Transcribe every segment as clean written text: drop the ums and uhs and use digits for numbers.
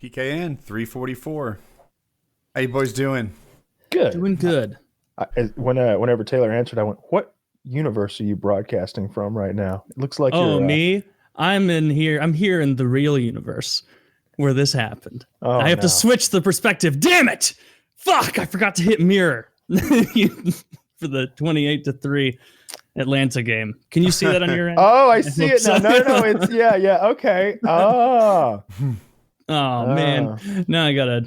PKN 344. How you boys doing? Good. Doing good. Whenever Taylor answered, I went, "What universe are you broadcasting from right now?" It looks like you're. Me? I'm in here. I'm here in the real universe where this happened. Oh, I have to switch the perspective. Damn it! Fuck! I forgot to hit mirror for the 28-3 Atlanta game. Can you see that on your end? Oh, I see it now. No. It's yeah. Okay. Oh. Oh man. Now I gotta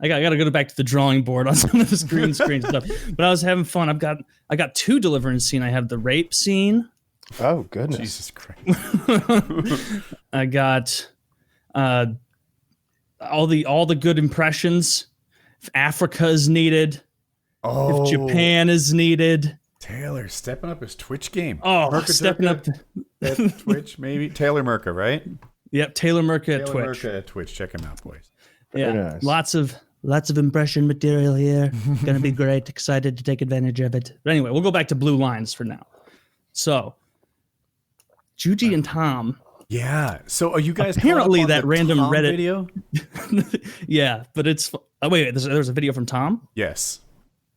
go back to the drawing board on some of this green screen stuff. But I was having fun. I got two deliverance scene. I have the rape scene. Oh goodness. Jesus Christ. I got all the good impressions. If Africa is needed. Oh. If Japan is needed. Taylor stepping up his Twitch game. Oh, Merca stepping up at Twitch, maybe. Taylor Merca, right? Yep, Taylor Merca at Twitch. Merca at Twitch. Check him out, boys. Yeah, nice. Lots of impression material here. Gonna be great. Excited to take advantage of it. But anyway, we'll go back to blue lines for now. So, Juji and Tom. Yeah. So are you guys apparently that random Tom Reddit video? Yeah, but it's wait. There's a video from Tom. Yes.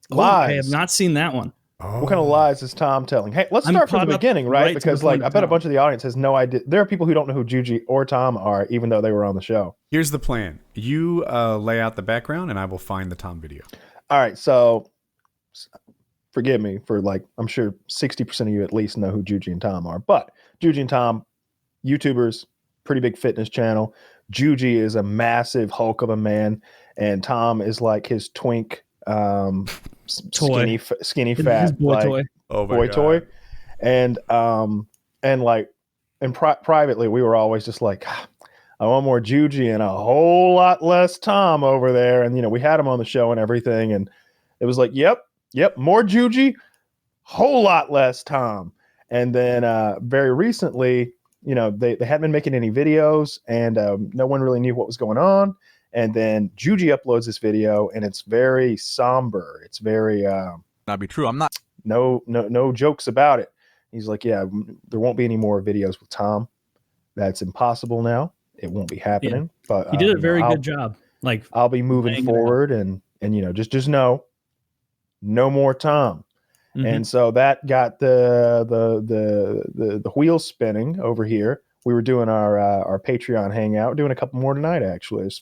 Lies. I have not seen that one. Oh. What kind of lies is Tom telling? Hey, let's start from the beginning, right? Because I bet a bunch of the audience has no idea. There are people who don't know who Juji or Tom are, even though they were on the show. Here's the plan. You lay out the background, and I will find the Tom video. All right, so forgive me for I'm sure 60% of you at least know who Juji and Tom are. But Juji and Tom, YouTubers, pretty big fitness channel. Juji is a massive hulk of a man, and Tom is like his twink, skinny fat boy toy. Oh my boy God. toy. And privately, we were always just like, I want more Juji and a whole lot less Tom over there. And, we had him on the show and everything. And it was like, yep, more Juji, whole lot less Tom. And then very recently, they hadn't been making any videos and no one really knew what was going on. And then Juji uploads this video and it's very somber. It's very not be true. I'm not. No jokes about it. He's like, yeah, there won't be any more videos with Tom. That's impossible now. It won't be happening. Yeah. But he did a very good job. I'll be moving forward and just know no more Tom. Mm-hmm. And so that got the wheels spinning over here. We were doing our Patreon hangout. We're doing a couple more tonight actually. There's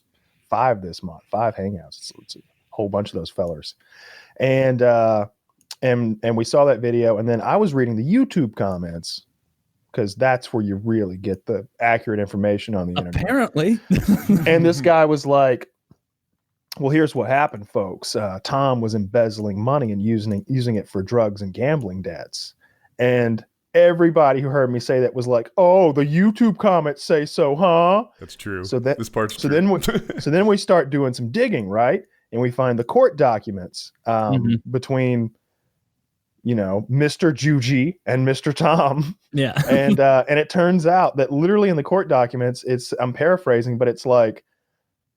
5 this month, 5 hangouts. It's a whole bunch of those fellers. And we saw that video, and then I was reading the YouTube comments because that's where you really get the accurate information on the internet. Apparently. And this guy was like, well, here's what happened, folks. Tom was embezzling money and using it for drugs and gambling debts. And everybody who heard me say that was like, oh, the YouTube comments say so, huh? That's true. So this part's true. Then we start doing some digging, right? And we find the court documents between Mr. Juji and Mr. Tom. Yeah. And it turns out that literally in the court documents, I'm paraphrasing, but it's like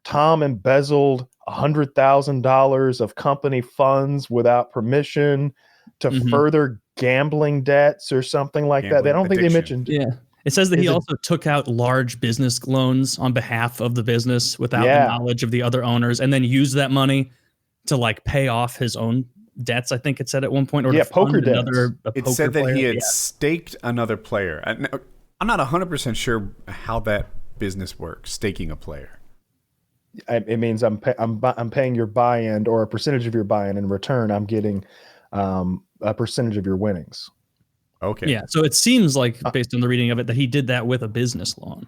Tom embezzled $100,000 of company funds without permission to further gambling debts or something like that. I don't think they mentioned. Yeah. It says that he also took out large business loans on behalf of the business without the knowledge of the other owners, and then used that money to pay off his own debts. I think it said at one point, or poker debts. It said that he had staked another player. I'm not 100% sure how that business works. Staking a player. It means I'm paying your buy-in or a percentage of your buy-in. In return, I'm getting a percentage of your winnings. Okay. Yeah. So it seems like, based on the reading of it, that he did that with a business loan.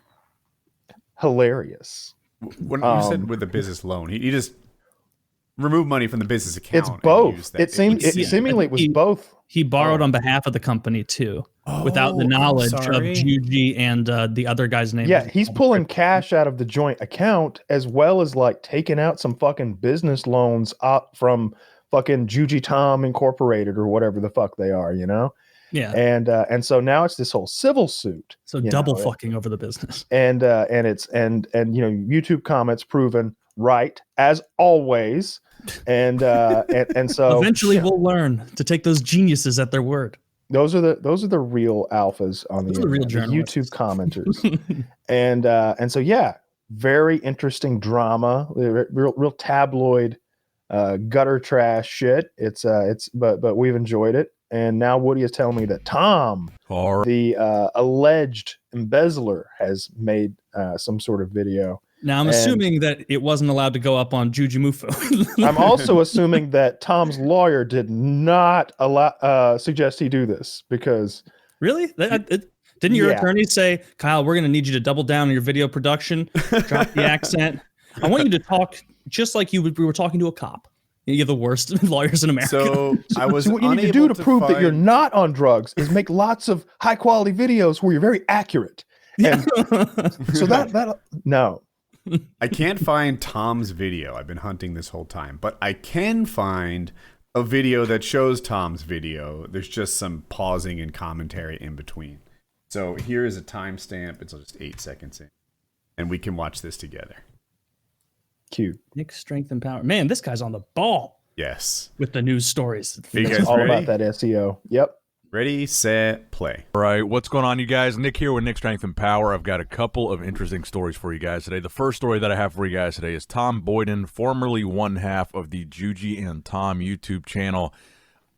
Hilarious. When you said with a business loan, he just removed money from the business account. It's both. It seemingly was both. He borrowed on behalf of the company too, without the knowledge of Juji and the other guy's name. Yeah, he's pulling cash out of the joint account as well as taking out some fucking business loans up from fucking Juji Tom Incorporated or whatever the fuck they are, Yeah. And so now it's this whole civil suit. So double fucking over the business. And YouTube comments proven right as always. And so eventually we'll learn to take those geniuses at their word. Those are the real alphas on the real YouTube commenters. And so very interesting drama, real tabloid, gutter trash shit. But we've enjoyed it. And now Woody is telling me that Tom, the alleged embezzler, has made some sort of video. Now, I'm assuming that it wasn't allowed to go up on Jujimufu. I'm also assuming that Tom's lawyer did not suggest he do this because... Really? Didn't your attorney say, Kyle, we're going to need you to double down on your video production, drop the accent? I want you to talk just like we were talking to a cop. You're the worst lawyers in America. So I was what you need to do to prove that you're not on drugs is make lots of high quality videos where you're very accurate. And so that no. I can't find Tom's video. I've been hunting this whole time, but I can find a video that shows Tom's video. There's just some pausing and commentary in between. So here is a timestamp. It's just 8 seconds in, and we can watch this together. Cute. Nick's strength and power. Man, this guy's on the ball. Yes. With the news stories. You guys all ready? about that SEO. Yep. Ready, set, play. All right, what's going on, you guys? Nick here with Nick Strength and Power. I've got a couple of interesting stories for you guys today. The first story that I have for you guys today is Tom Boyden, formerly one half of the Juji and Tom YouTube channel,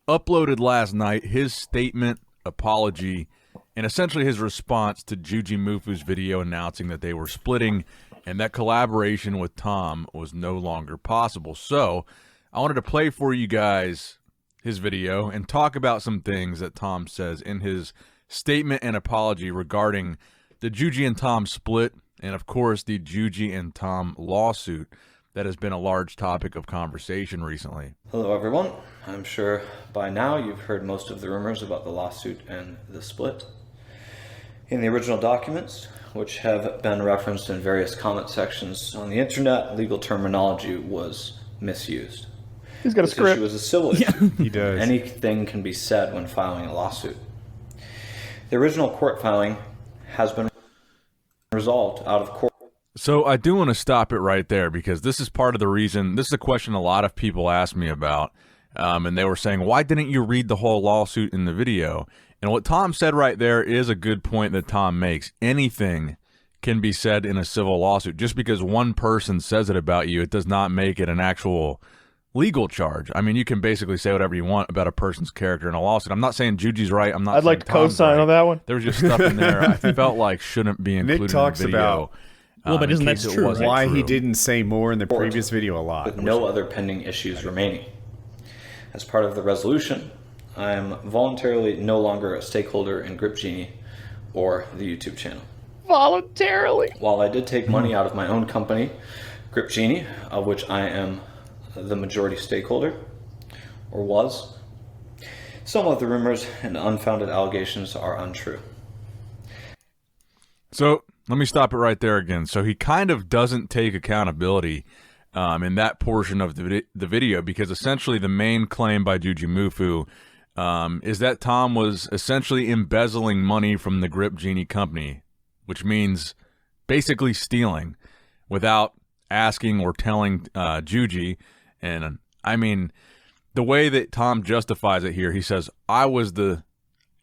uploaded last night his statement, apology, and essentially his response to Jujimufu's video announcing that they were splitting and that collaboration with Tom was no longer possible. So I wanted to play for you guys his video and talk about some things that Tom says in his statement and apology regarding the Juji and Tom split and, of course, the Juji and Tom lawsuit that has been a large topic of conversation recently. Hello, everyone. I'm sure by now you've heard most of the rumors about the lawsuit and the split. In the original documents, which have been referenced in various comment sections on the internet, legal terminology was misused. He's got a This script. issue is a civil issue. He does. Anything can be said when filing a lawsuit. The original court filing has been resolved out of court. So I do want to stop it right there because this is part of the reason. This is a question a lot of people ask me about, and they were saying, why didn't you read the whole lawsuit in the video? And what Tom said right there is a good point that Tom makes. Anything can be said in a civil lawsuit. Just because one person says it about you, it does not make it an actual legal charge. I mean, you can basically say whatever you want about a person's character in a lawsuit. I'm not saying Juji's right. I'm not. I'd like to co-sign on that one. There was just stuff in there I felt like shouldn't be included Nick talks in the video. about well, but isn't that true? Right? Why he didn't say more in the previous video a lot. With no other pending issues remaining. As part of the resolution, I am voluntarily no longer a stakeholder in Grip Genie or the YouTube channel. Voluntarily. While I did take money out of my own company, Grip Genie, of which I am the majority stakeholder, or was, some of the rumors and unfounded allegations are untrue. So let me stop it right there again. So he kind of doesn't take accountability in that portion of the video because essentially the main claim by Jujimufu is that Tom was essentially embezzling money from the Grip Genie company, which means basically stealing without asking or telling Juji. And I mean, the way that Tom justifies it here, he says, I was the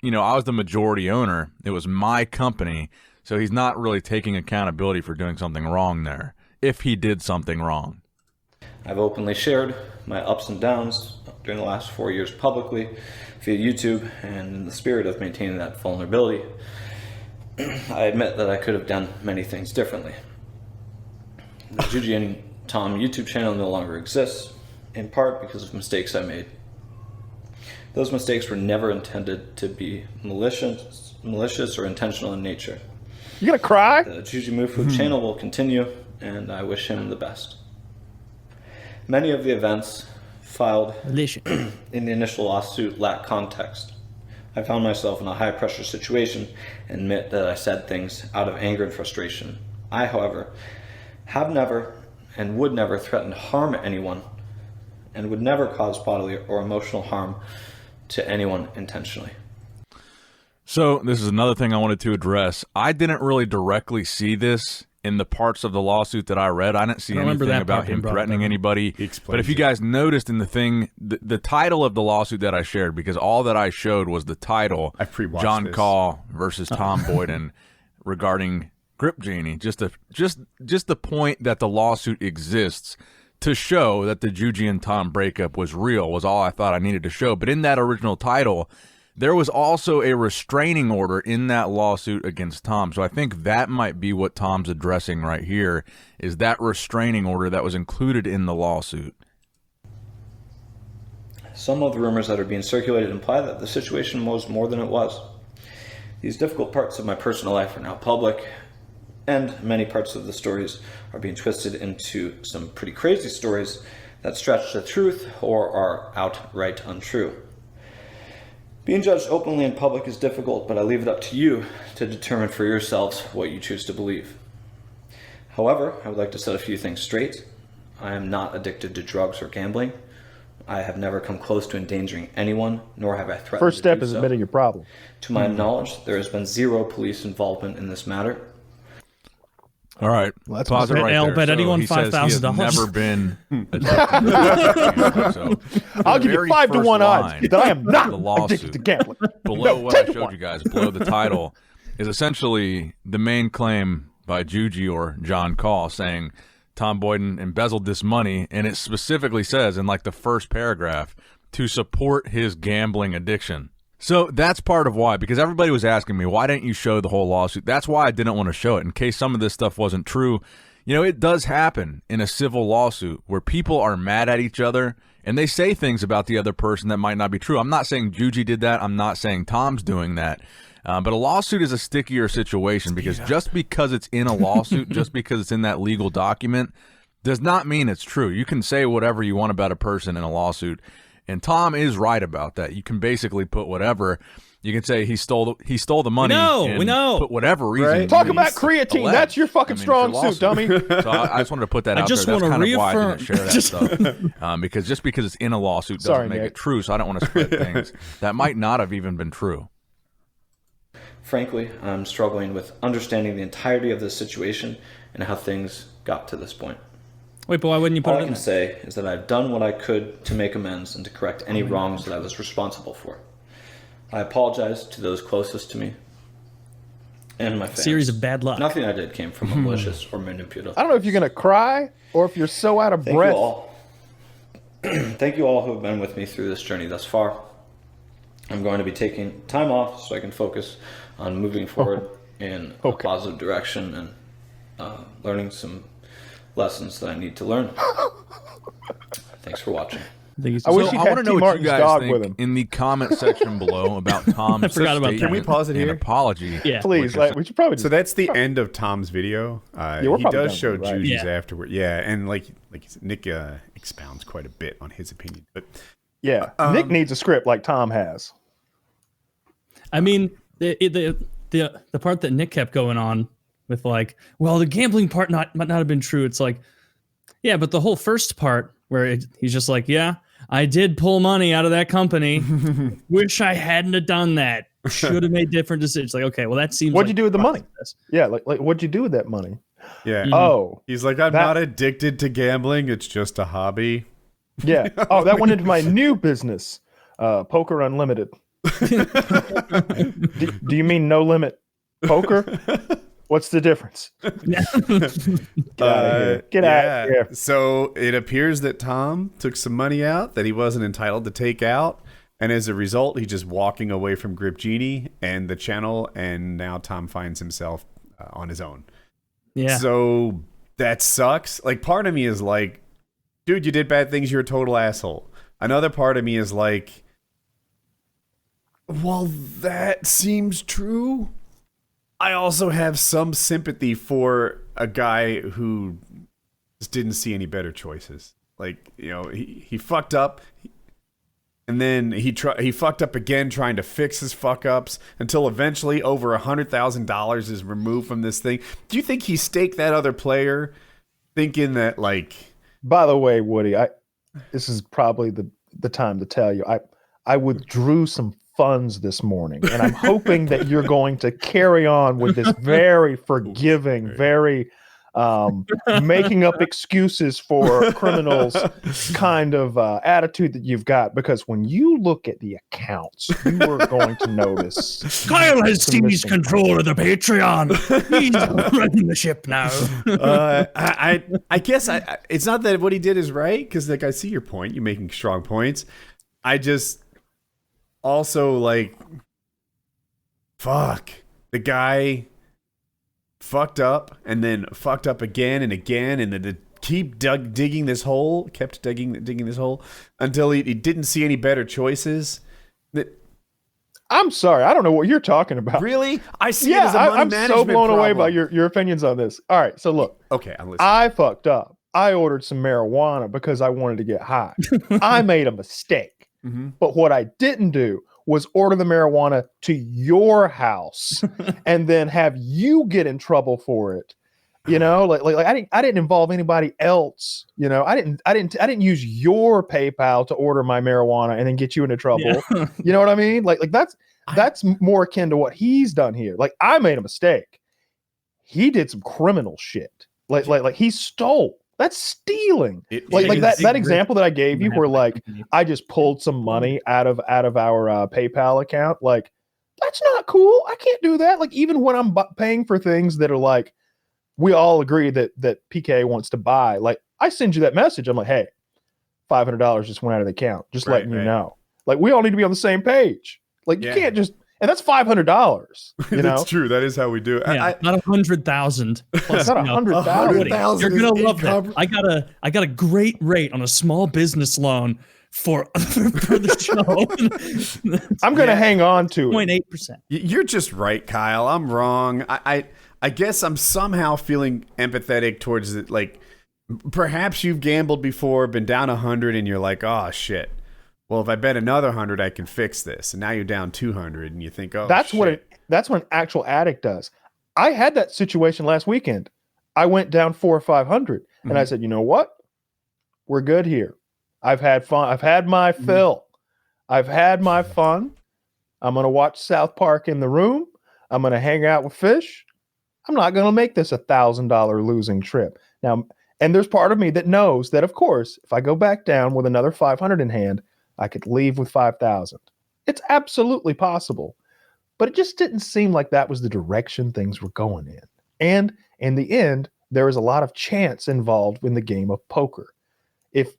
majority owner. It was my company. So he's not really taking accountability for doing something wrong there, if he did something wrong. I've openly shared my ups and downs during the last 4 years publicly via YouTube, and in the spirit of maintaining that vulnerability, I admit that I could have done many things differently. The Juji and Tom YouTube channel no longer exists, in part because of mistakes I made. Those mistakes were never intended to be malicious or intentional in nature. You gonna cry? The Jujimufu channel will continue, and I wish him the best. Many of the events filed in the initial lawsuit lack context. I found myself in a high-pressure situation and admit that I said things out of anger and frustration. I, however, have never and would never threaten to harm anyone and would never cause bodily or emotional harm to anyone intentionally. So this is another thing I wanted to address. I didn't really directly see this in the parts of the lawsuit that I read. I didn't see anything about him threatening anybody. But if you guys noticed in the thing, the title of the lawsuit that I shared, because all that I showed was the title, John Call versus Tom Boyden regarding Grip Genie, just the point that the lawsuit exists to show that the Juji and Tom breakup was real was all I thought I needed to show. But in that original title, there was also a restraining order in that lawsuit against Tom. So I think that might be what Tom's addressing right here, is that restraining order that was included in the lawsuit. Some of the rumors that are being circulated imply that the situation was more than it was. These difficult parts of my personal life are now public, and many parts of the stories are being twisted into some pretty crazy stories that stretch the truth or are outright untrue. Being judged openly in public is difficult, but I leave it up to you to determine for yourselves what you choose to believe. However, I would like to set a few things straight. I am not addicted to drugs or gambling. I have never come close to endangering anyone, nor have I threatened First step to do is so. admitting your problem. To my knowledge, there has been zero police involvement in this matter. All right, Well, that's pause it right I'll there. bet anyone he says he has $5,000. never been addicted. So I'll the give you very 5 to first 1 odds line that I am of the not lawsuit, addicted to gambling. below No, what I 10 to showed 1. you guys, below the title, is essentially the main claim by Juji or John Call saying Tom Boyden embezzled this money, and it specifically says in like the first paragraph to support his gambling addiction. So that's part of why, because everybody was asking me, why didn't you show the whole lawsuit? That's why I didn't want to show it, in case some of this stuff wasn't true. You know, it does happen in a civil lawsuit where people are mad at each other and they say things about the other person that might not be true. I'm not saying Juji did that. I'm not saying Tom's doing that. But a lawsuit is a stickier situation because just because it's in a lawsuit, just because it's in that legal document, does not mean it's true. You can say whatever you want about a person in a lawsuit, and Tom is right about that. You can basically put whatever. You can say he stole the money. We know. Put whatever reason. Right. you Talk need. about creatine. Alleged. That's your fucking it's strong your suit, dummy. So I just wanted to put that out just there. That's wanna kind of why I reaffirm- didn't share that stuff. Because just because it's in a lawsuit doesn't Sorry, make Nick. it true. So I don't want to spread things that might not have even been true. Frankly, I'm struggling with understanding the entirety of this situation and how things got to this point. Wait, but why wouldn't you put All it I in can there? say is that I've done what I could to make amends and to correct any wrongs that I was responsible for. I apologize to those closest to me and my fans. Series of bad luck. Nothing I did came from malicious or manipulative. I don't know if you're going to cry or if you're so out of Thank breath. you all. Thank you all who have been with me through this journey thus far. I'm going to be taking time off so I can focus on moving forward in a positive direction and learning some lessons that I need to learn. Thanks for watching. I wish So you I had want to T. know what you Martin's guys dog with him. think in the comment section below about Tom's I forgot about that. statement Can we pause it and here? apology. Yeah. Please, like, we should probably So just, that's the end of Tom's video. we're He probably does done show with it, right? Juji's Yeah. afterward. Yeah, and like Nick expounds quite a bit on his opinion. But yeah. Nick needs a script like Tom has. I mean, the part that Nick kept going on with, like, well, the gambling part might not have been true. It's like, yeah, but the whole first part where he's just like, yeah, I did pull money out of that company. Wish I hadn't have done that. Should have made different decisions. Like, okay, well, that seems. What'd like you do with the money? process. Yeah, like what'd you do with that money? yeah, Oh, he's like, I'm that- not addicted to gambling. It's just a hobby. yeah. Oh, that went into my new business, Poker Unlimited. do you mean no limit poker? What's the difference? Get out of here. Get out of here. So it appears that Tom took some money out that he wasn't entitled to take out. And as a result, he's just walking away from Grip Genie and the channel. And now Tom finds himself on his own. Yeah. So that sucks. Like, part of me is like, dude, you did bad things. You're a total asshole. Another part of me is like, well, that seems true. I also have some sympathy for a guy who just didn't see any better choices. Like, you know, he fucked up, and then he fucked up again trying to fix his fuck ups until eventually over $100,000 is removed from this thing. Do you think he staked that other player, thinking that, like? By the way, Woody, this is probably the time to tell you I withdrew some funds this morning, and I'm hoping that you're going to carry on with this very forgiving, very making up excuses for criminals kind of attitude that you've got. Because when you look at the accounts, you are going to notice Kyle has seized control of the Patreon. He's running the ship now. I guess it's not that what he did is right, because like I see your point. You're making strong points. I just also like, fuck, the guy fucked up and then fucked up again and again, and then kept digging this hole until he didn't see any better choices. I'm sorry, I don't know what you're talking about. Really? I see it as a money I'm management so blown away by problem. your opinions on this. All right, so look. Okay, I'm listening. I fucked up. I ordered some marijuana because I wanted to get high. I made a mistake. Mm-hmm. But what I didn't do was order the marijuana to your house and then have you get in trouble for it. You know, like I didn't involve anybody else. You know, I didn't use your PayPal to order my marijuana and then get you into trouble. Yeah. You know what I mean? Like that's more akin to what he's done here. Like, I made a mistake. He did some criminal shit. Like he stole. That's stealing. That example that I gave you, where like I just pulled some money out of our PayPal account. Like, that's not cool. I can't do that. Like, even when I'm paying for things that are like, we all agree that PK wants to buy. Like, I send you that message. I'm like, hey, $500 just went out of the account. Just letting you know. Like, we all need to be on the same page. Like, you can't just. And that's $500. You know, that's true. That is how we do it. Yeah, not 100,000. It's not 100,000. You're gonna love that. I got a great rate on a small business loan for the show. I'm gonna hang on to 0.8%. You're just right, Kyle. I'm wrong. I guess I'm somehow feeling empathetic towards it. Like, perhaps you've gambled before, been down 100, and you're like, oh shit. Well, if I bet another 100, I can fix this. And now you're down 200, and you think, oh, that's what an actual addict does. I had that situation last weekend. I went down 400 or 500, and I said, you know what? We're good here. I've had fun. I've had my fill. I've had my fun. I'm gonna watch South Park in the room. I'm gonna hang out with fish. I'm not gonna make this $1,000 losing trip now. And there's part of me that knows that, of course, if I go back down with another 500 in hand, I could leave with 5,000. It's absolutely possible, but it just didn't seem like that was the direction things were going in. And in the end, there is a lot of chance involved in the game of poker. If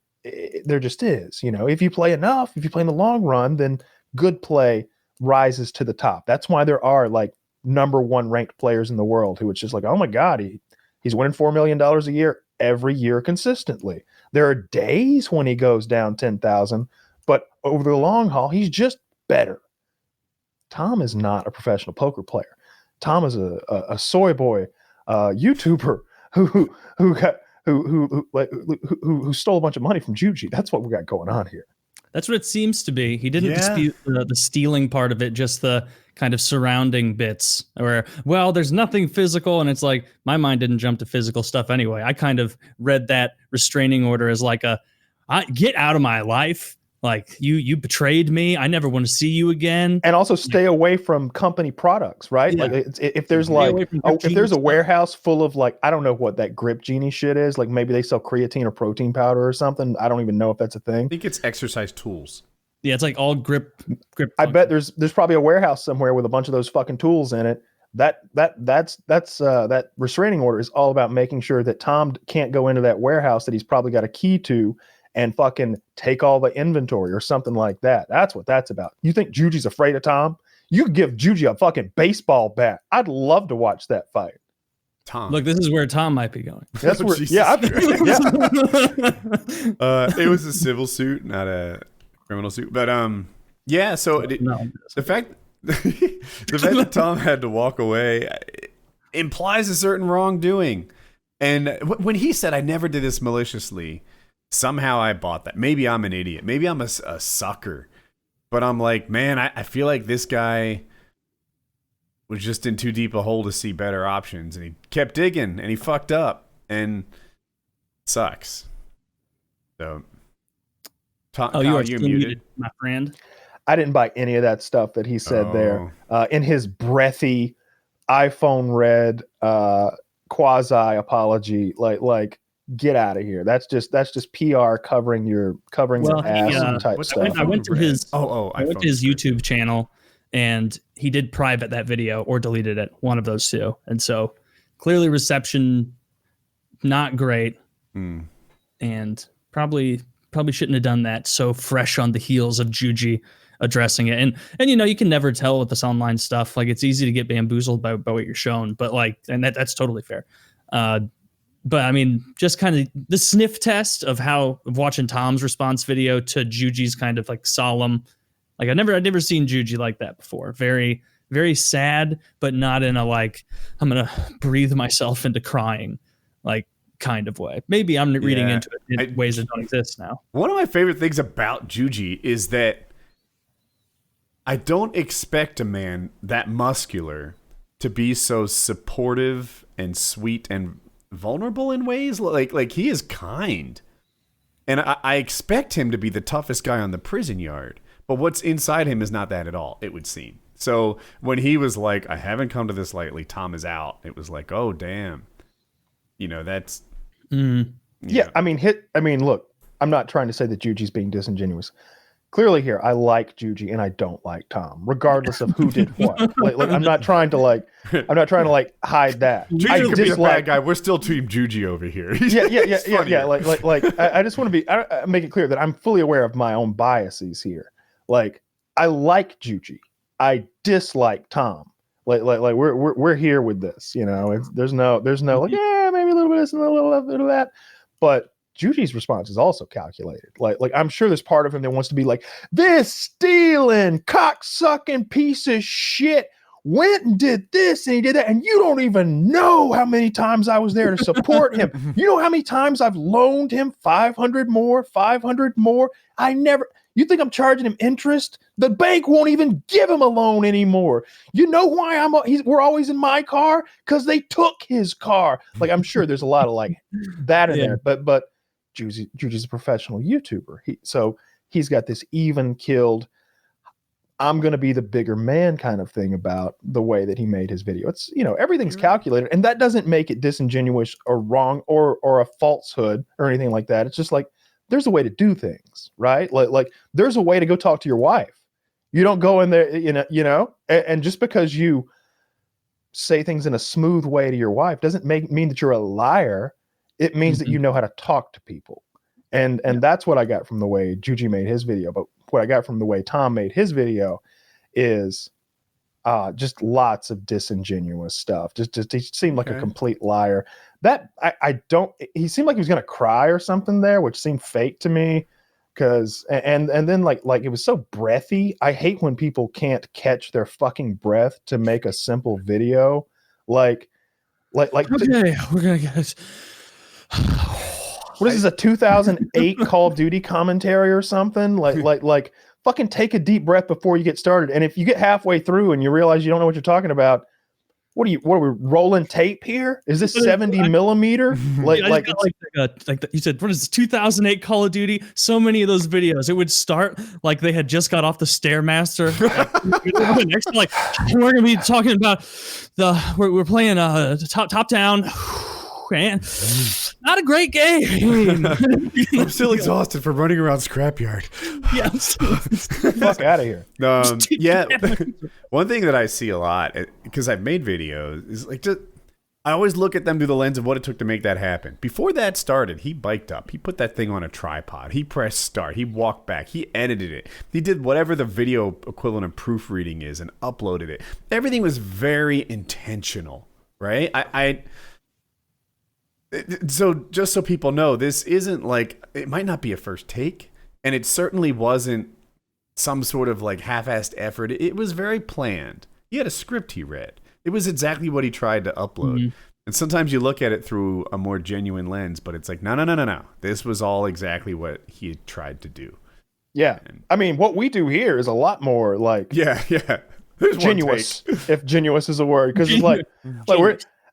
there just is, you know, if you play enough, if you play in the long run, then good play rises to the top. That's why there are like number one ranked players in the world who it's just like, oh my God, he's winning $4 million a year every year consistently. There are days when he goes down 10,000. But over the long haul, he's just better. Tom is not a professional poker player. Tom is a soy boy YouTuber who stole a bunch of money from Juji. That's what we got going on here. That's what it seems to be. He didn't dispute the stealing part of it, just the kind of surrounding bits where, well, there's nothing physical. And it's like, my mind didn't jump to physical stuff anyway. I kind of read that restraining order as like get out of my life. Like, you betrayed me. I never want to see you again. And also stay away from company products, right? Yeah. Like, if there's if there's a warehouse full of like, I don't know what that Grip Genie shit is. Like, maybe they sell creatine or protein powder or something. I don't even know if that's a thing. I think it's exercise tools. Yeah, it's like all grip. I bet there's probably a warehouse somewhere with a bunch of those fucking tools in it. That restraining order is all about making sure that Tom can't go into that warehouse that he's probably got a key to and fucking take all the inventory or something like that. That's what that's about. You think Juji's afraid of Tom? You give Juji a fucking baseball bat. I'd love to watch that fight. Tom. Look, this is where Tom might be going. That's where, it was a civil suit, not a criminal suit. But yeah. So the fact that Tom had to walk away implies a certain wrongdoing. And when he said, "I never did this maliciously," somehow I bought that. Maybe I'm an idiot. Maybe I'm a sucker. But I'm like, man, I feel like this guy was just in too deep a hole to see better options. And he kept digging and he fucked up. And it sucks. So, Tom, you are still muted, my friend. I didn't buy any of that stuff that he said there. In his breathy, iPhone read quasi apology. Like get out of here. That's just PR covering your ass type stuff. I went to his YouTube YouTube channel, and he did private that video or deleted it, one of those two. And so clearly reception not great, and probably shouldn't have done that so fresh on the heels of Juji addressing it. And you know, you can never tell with this online stuff. Like, it's easy to get bamboozled by what you're shown, but like, and that's totally fair. But I mean, just kind of the sniff test of watching Tom's response video to Juji's kind of like solemn, like I'd never seen Juji like that before. Very, very sad, but not in a like, I'm going to breathe myself into crying, like kind of way. Maybe I'm reading into it in ways that don't exist now. One of my favorite things about Juji is that I don't expect a man that muscular to be so supportive and sweet and vulnerable in ways. Like he is kind, and I expect him to be the toughest guy on the prison yard, but what's inside him is not that at all, it would seem. So when he was like, I haven't come to this lightly, Tom is out, it was like, oh damn, you know, that's yeah. I mean, look, I'm not trying to say that Juji's being disingenuous. Clearly here, I like Juji and I don't like Tom, regardless of who did what. Like I'm not trying to hide that. Juji could be the bad guy. We're still Team Juji over here. Yeah. Like I just want to make it clear that I'm fully aware of my own biases here. Like, I like Juji, I dislike Tom. Like we're here with this, you know. There's no like, yeah, maybe a little bit of this and a little bit of that, but Juji's response is also calculated. Like I'm sure there's part of him that wants to be like, this stealing, cocksucking piece of shit went and did this and he did that, and you don't even know how many times I was there to support him. You know how many times I've loaned him 500 more. You think I'm charging him interest? The bank won't even give him a loan anymore. You know why we're always in my car? Because they took his car. Like, I'm sure there's a lot of like that in there, but Juji's a professional YouTuber. So he's got this even killed, I'm going to be the bigger man kind of thing about the way that he made his video. It's, you know, everything's calculated, and that doesn't make it disingenuous or wrong or a falsehood or anything like that. It's just like, there's a way to do things, right? Like there's a way to go talk to your wife. You don't go in there, you know, and just because you say things in a smooth way to your wife doesn't mean that you're a liar. It means that you know how to talk to people. And that's what I got from the way Juji made his video. But what I got from the way Tom made his video is just lots of disingenuous stuff. Just he seemed like a complete liar. That he seemed like he was going to cry or something there, which seemed fake to me. Cause and then like it was so breathy. I hate when people can't catch their fucking breath to make a simple video. Like okay, we're gonna get what is this, a 2008 Call of Duty commentary or something? Like fucking take a deep breath before you get started. And if you get halfway through and you realize you don't know what you're talking about, what are we rolling tape here? Is this 70 millimeter? Like you said, what is this, 2008 Call of Duty? So many of those videos, it would start like they had just got off the Stairmaster. Like we're gonna be talking about we're playing top down. Man, not a great game. I'm still exhausted from running around Scrapyard. Fuck out of here. Yeah. One thing that I see a lot, because I've made videos, is like I always look at them through the lens of what it took to make that happen. Before that started, he biked up. He put that thing on a tripod. He pressed start. He walked back. He edited it. He did whatever the video equivalent of proofreading is and uploaded it. Everything was very intentional, right? So just so people know, this isn't like, it might not be a first take, and it certainly wasn't some sort of like half-assed effort. It was very planned. He had a script he read. It was exactly what he tried to upload. Mm-hmm. And sometimes you look at it through a more genuine lens, but it's like, no. This was all exactly what he had tried to do. Yeah. I mean, what we do here is a lot more like Yeah. There's genuous, if genuous is a word. Because it's like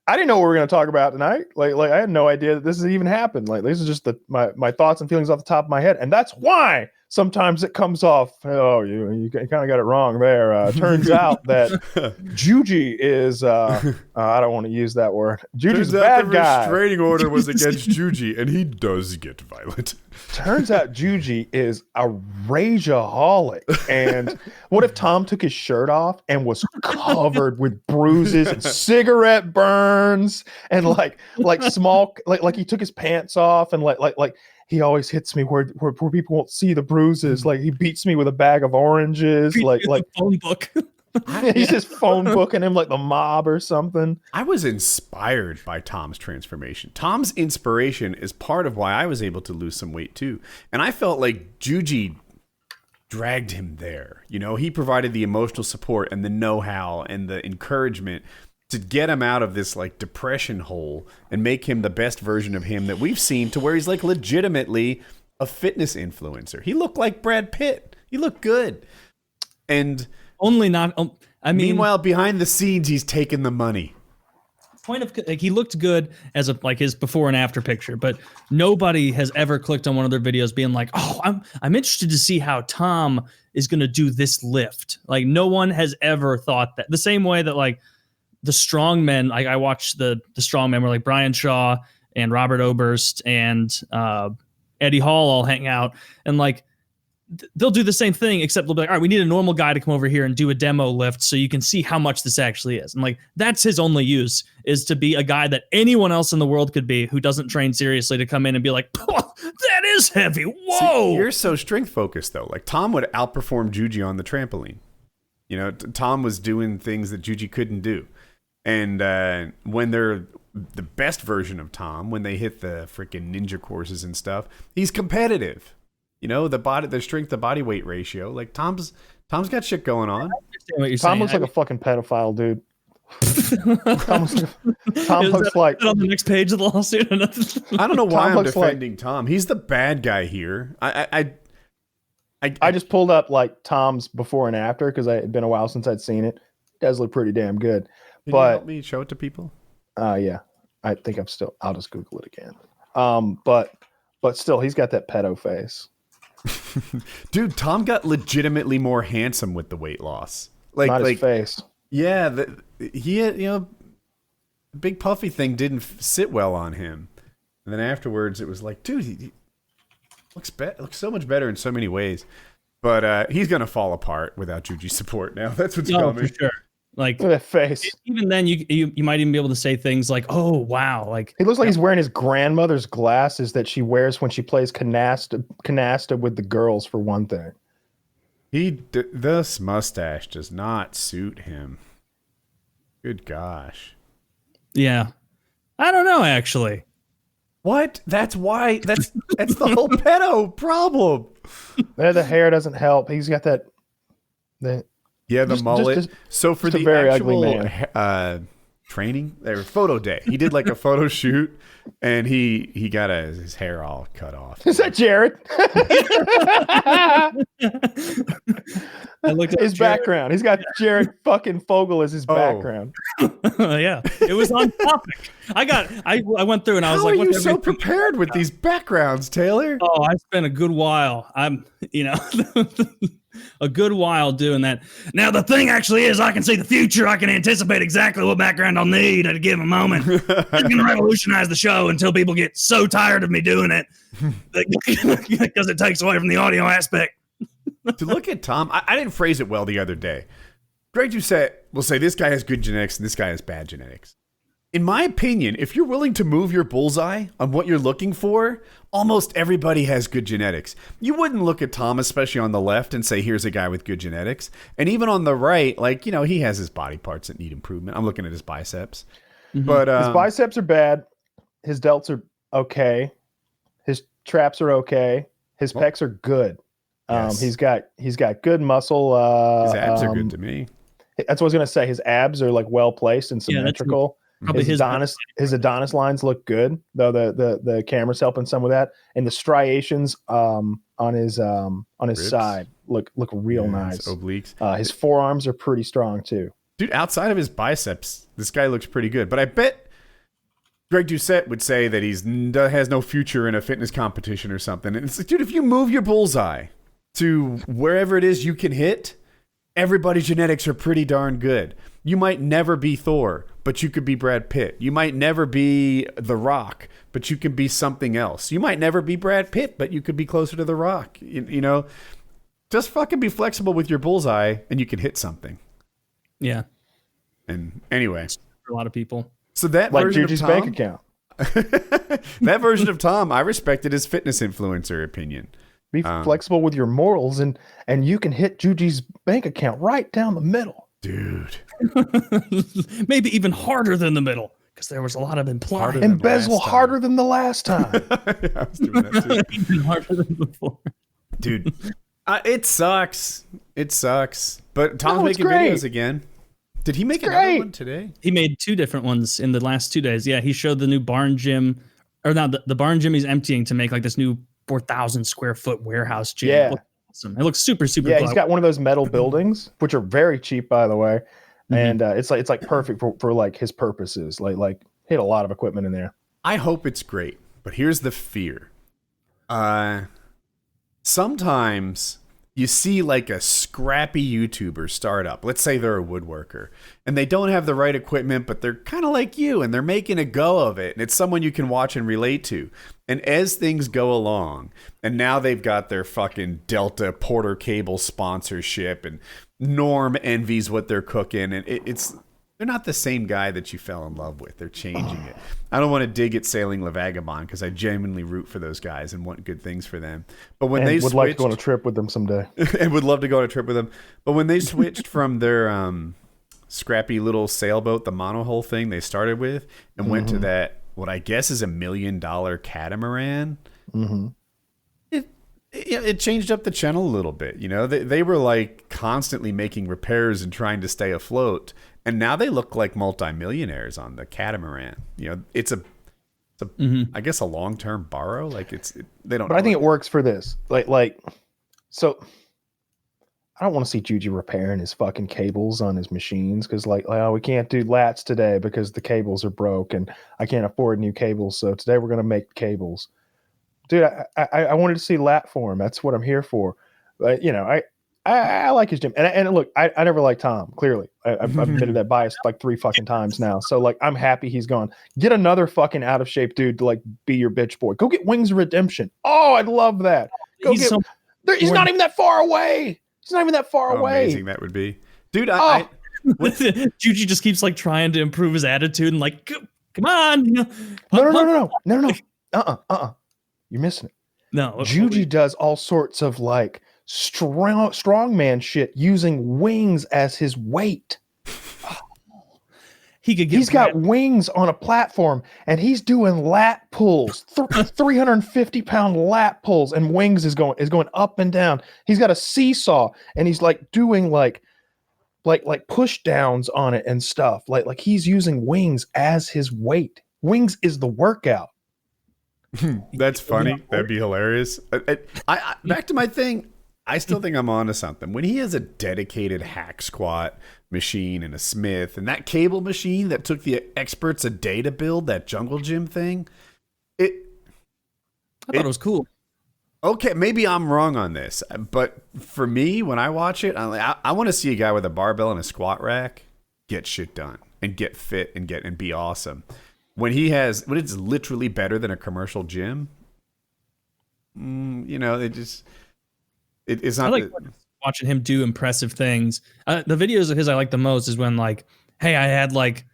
I didn't know what we were going to talk about tonight. Like I had no idea that this has even happened. Like, this is just my thoughts and feelings off the top of my head. And that's why sometimes it comes off. Oh, you kind of got it wrong there. Turns out that Juji is. I don't want to use that word. Juji's a bad guy. The restraining order was against Juji, and he does get violent. Turns out Juji is a rageaholic. And what if Tom took his shirt off and was covered with bruises and cigarette burns and like small like he took his pants off and like he always hits me where people won't see the bruises. Like he beats me with a bag of oranges. Like phone book. He's just phone booking him like the mob or something. I was inspired by Tom's transformation. Tom's inspiration is part of why I was able to lose some weight too. And I felt like Juji dragged him there. You know, he provided the emotional support and the know-how and the encouragement to get him out of this like depression hole and make him the best version of him that we've seen, to where he's like legitimately a fitness influencer. He looked like Brad Pitt. He looked good. And only not. I mean, meanwhile, behind the scenes, he's taking the money. Point of like he looked good as a like his before and after picture, but nobody has ever clicked on one of their videos being like, "Oh, I'm interested to see how Tom is going to do this lift." Like no one has ever thought that. The same way that like the strongmen, like I watched the strongmen were like Brian Shaw and Robert Oberst and Eddie Hall all hang out, and like they'll do the same thing, except they'll be like, all right, we need a normal guy to come over here and do a demo lift so you can see how much this actually is. And like, that's his only use, is to be a guy that anyone else in the world could be who doesn't train seriously, to come in and be like, oh, that is heavy. Whoa. See, you're so strength focused though. Like Tom would outperform Juji on the trampoline. You know, Tom was doing things that Juji couldn't do. And when they're the best version of Tom, when they hit the freaking ninja courses and stuff, he's competitive. You know, the strength to body weight ratio. Like Tom's got shit going on. Tom looks like a fucking pedophile, dude. Tom looks like on the next page of the lawsuit. I don't know why I'm defending Tom. He's the bad guy here. I just pulled up like Tom's before and after because it had been a while since I'd seen it. It does look pretty damn good. Can you help me show it to people? Yeah. I think I'll just Google it again. But still, he's got that pedo face. Dude, Tom got legitimately more handsome with the weight loss. Not his face. Yeah, he had, the big puffy thing didn't sit well on him. And then afterwards, it was like, dude, he looks so much better in so many ways. But he's gonna fall apart without Juji's support now. That's what's coming. For sure. Like look at that face. Even then, you might even be able to say things like, "Oh, wow!" Like he looks like he's wearing his grandmother's glasses that she wears when she plays canasta with the girls. For one thing, this mustache does not suit him. Good gosh. Yeah, I don't know actually. What? That's why. That's the whole pedo problem. The hair doesn't help. He's got that. Yeah, the mullet. So for the very actual ugly man. Training, or photo day, he did like a photo shoot, and he got his hair all cut off. Is that Jared? I looked at his background. He's got Jared fucking Fogle as his background. Yeah, it was on topic. I went through and I was like, "How are you so prepared with these backgrounds, Taylor?" Oh, I spent a good while. A good while doing that. Now the thing actually is, I can see the future. I can anticipate exactly what background I'll need at a given moment. I'm going to revolutionize the show until people get so tired of me doing it because it takes away from the audio aspect. To look at Tom, I didn't phrase it well the other day. Greg Doucette will say this guy has good genetics and this guy has bad genetics. In my opinion, if you're willing to move your bullseye on what you're looking for, almost everybody has good genetics. You wouldn't look at Tom, especially on the left, and say, here's a guy with good genetics. And even on the right, like, he has his body parts that need improvement. I'm looking at his biceps. Mm-hmm. But his biceps are bad. His delts are okay. His traps are okay. His pecs are good. Yes. He's got good muscle. His abs are good to me. That's what I was going to say. His abs are like well placed and symmetrical. Probably his Adonis lines look good, though the camera's helping some with that, and the striations on his ribs. Side look real nice. Obliques. His forearms are pretty strong too. Dude, outside of his biceps, this guy looks pretty good. But I bet Greg Doucette would say that has no future in a fitness competition or something. And it's like, dude, if you move your bullseye to wherever it is you can hit, everybody's genetics are pretty darn good. You might never be Thor, but you could be Brad Pitt. You might never be The Rock, but you could be something else. You might never be Brad Pitt, but you could be closer to The Rock. You know, just fucking be flexible with your bullseye and you can hit something. Yeah. And anyway. For a lot of people. So that like version Juji's of Tom, bank account. that version of Tom, I respected his fitness influencer opinion. Be flexible with your morals, and you can hit Juji's bank account right down the middle. Dude. Maybe even harder than the middle, because there was a lot of implied. Embezzle harder than the last time. Yeah, I was doing that too. Even harder than before. Dude, it sucks. It sucks. But Tom's No, it's making great. videos again. Did he make It's another great. one today? He made 2 different ones in the last 2 days. Yeah, he showed the new barn gym, or not the barn gym he's emptying to make like this new 4,000 square foot warehouse gym. Yeah. It looks awesome. It looks super Yeah, cool. he's got one of those metal buildings, which are very cheap, by the way, Mhm. and it's like perfect for like his purposes. Like he had a lot of equipment in there. I hope it's great, but here's the fear. Sometimes you see like a scrappy YouTuber start up. Let's say they're a woodworker and they don't have the right equipment, but they're kind of like you and they're making a go of it. And it's someone you can watch and relate to. And as things go along, and now they've got their fucking Delta Porter Cable sponsorship and Norm envies what they're cooking. And they're not the same guy that you fell in love with. They're changing it. I don't want to dig at Sailing La Vagabond because I genuinely root for those guys and want good things for them. But when And they would like to go on a trip with them someday. and would love to go on a trip with them. But when they switched from their scrappy little sailboat, the monohull thing they started with, and went to that, what I guess is $1 million catamaran, it changed up the channel a little bit. You know, they were like constantly making repairs and trying to stay afloat. And now they look like multimillionaires on the catamaran. You know, it's I guess a long-term borrow. Like they don't. But I think it works for this. So I don't want to see Juji repairing his fucking cables on his machines because oh, we can't do lats today because the cables are broke and I can't afford new cables. So today we're gonna make cables. Dude, I wanted to see lat form. That's what I'm here for. But you know, I like his gym. And look, I never liked Tom, clearly. I've admitted that bias like 3 fucking times now. So like I'm happy he's gone. Get another fucking out of shape dude to like be your bitch boy. Go get Wings of Redemption. Oh, I'd love that. He's not even that far away. He's not even that far away. Amazing that would be. Dude, Juji just keeps like trying to improve his attitude and like, come on. You know, No. You're missing it. No. Juji does all sorts of like strongman shit using wings as his weight. He's got wings on a platform and he's doing lat pulls, 350-pound lat pulls, and wings is going up and down. He's got a seesaw and he's like doing like push downs on it and stuff. Like he's using wings as his weight. Wings is the workout. That's funny. That'd be hilarious. I back to my thing. I still think I'm onto something. When he has a dedicated hack squat machine and a Smith and that cable machine that took the experts a day to build, that jungle gym thing, I thought it was cool. Okay, maybe I'm wrong on this, but for me, when I watch it, I want to see a guy with a barbell and a squat rack get shit done and get fit and be awesome. When it's literally better than a commercial gym, you know, it's not. I like watching him do impressive things. The videos of his I like the most is when like, hey, I had like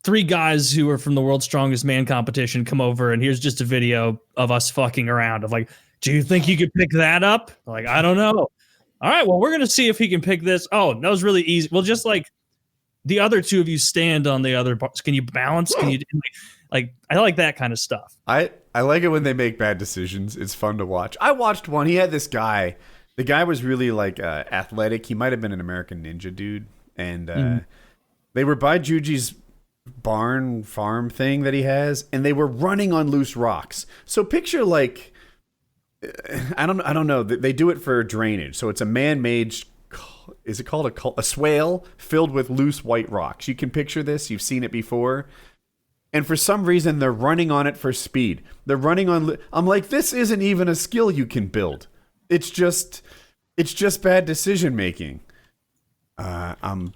3 guys who were from the World's Strongest Man competition come over, and here's just a video of us fucking around. Of like, do you think you could pick that up? Like, I don't know. All right, well, we're gonna see if he can pick this. Oh, that was really easy. Well, just like the other 2 of you stand on the other parts. Can you balance? Can you like? I like that kind of stuff. I like it when they make bad decisions. It's fun to watch. I watched one. He had this guy. The guy was really like athletic. He might have been an American Ninja dude, and they were by Juji's barn farm thing that he has, and they were running on loose rocks. So picture like I don't know. They do it for drainage. So it's a man-made. Is it called a swale filled with loose white rocks? You can picture this. You've seen it before. And for some reason, they're running on it for speed. They're running on. I'm like, this isn't even a skill you can build. It's just It's just bad decision making. I'm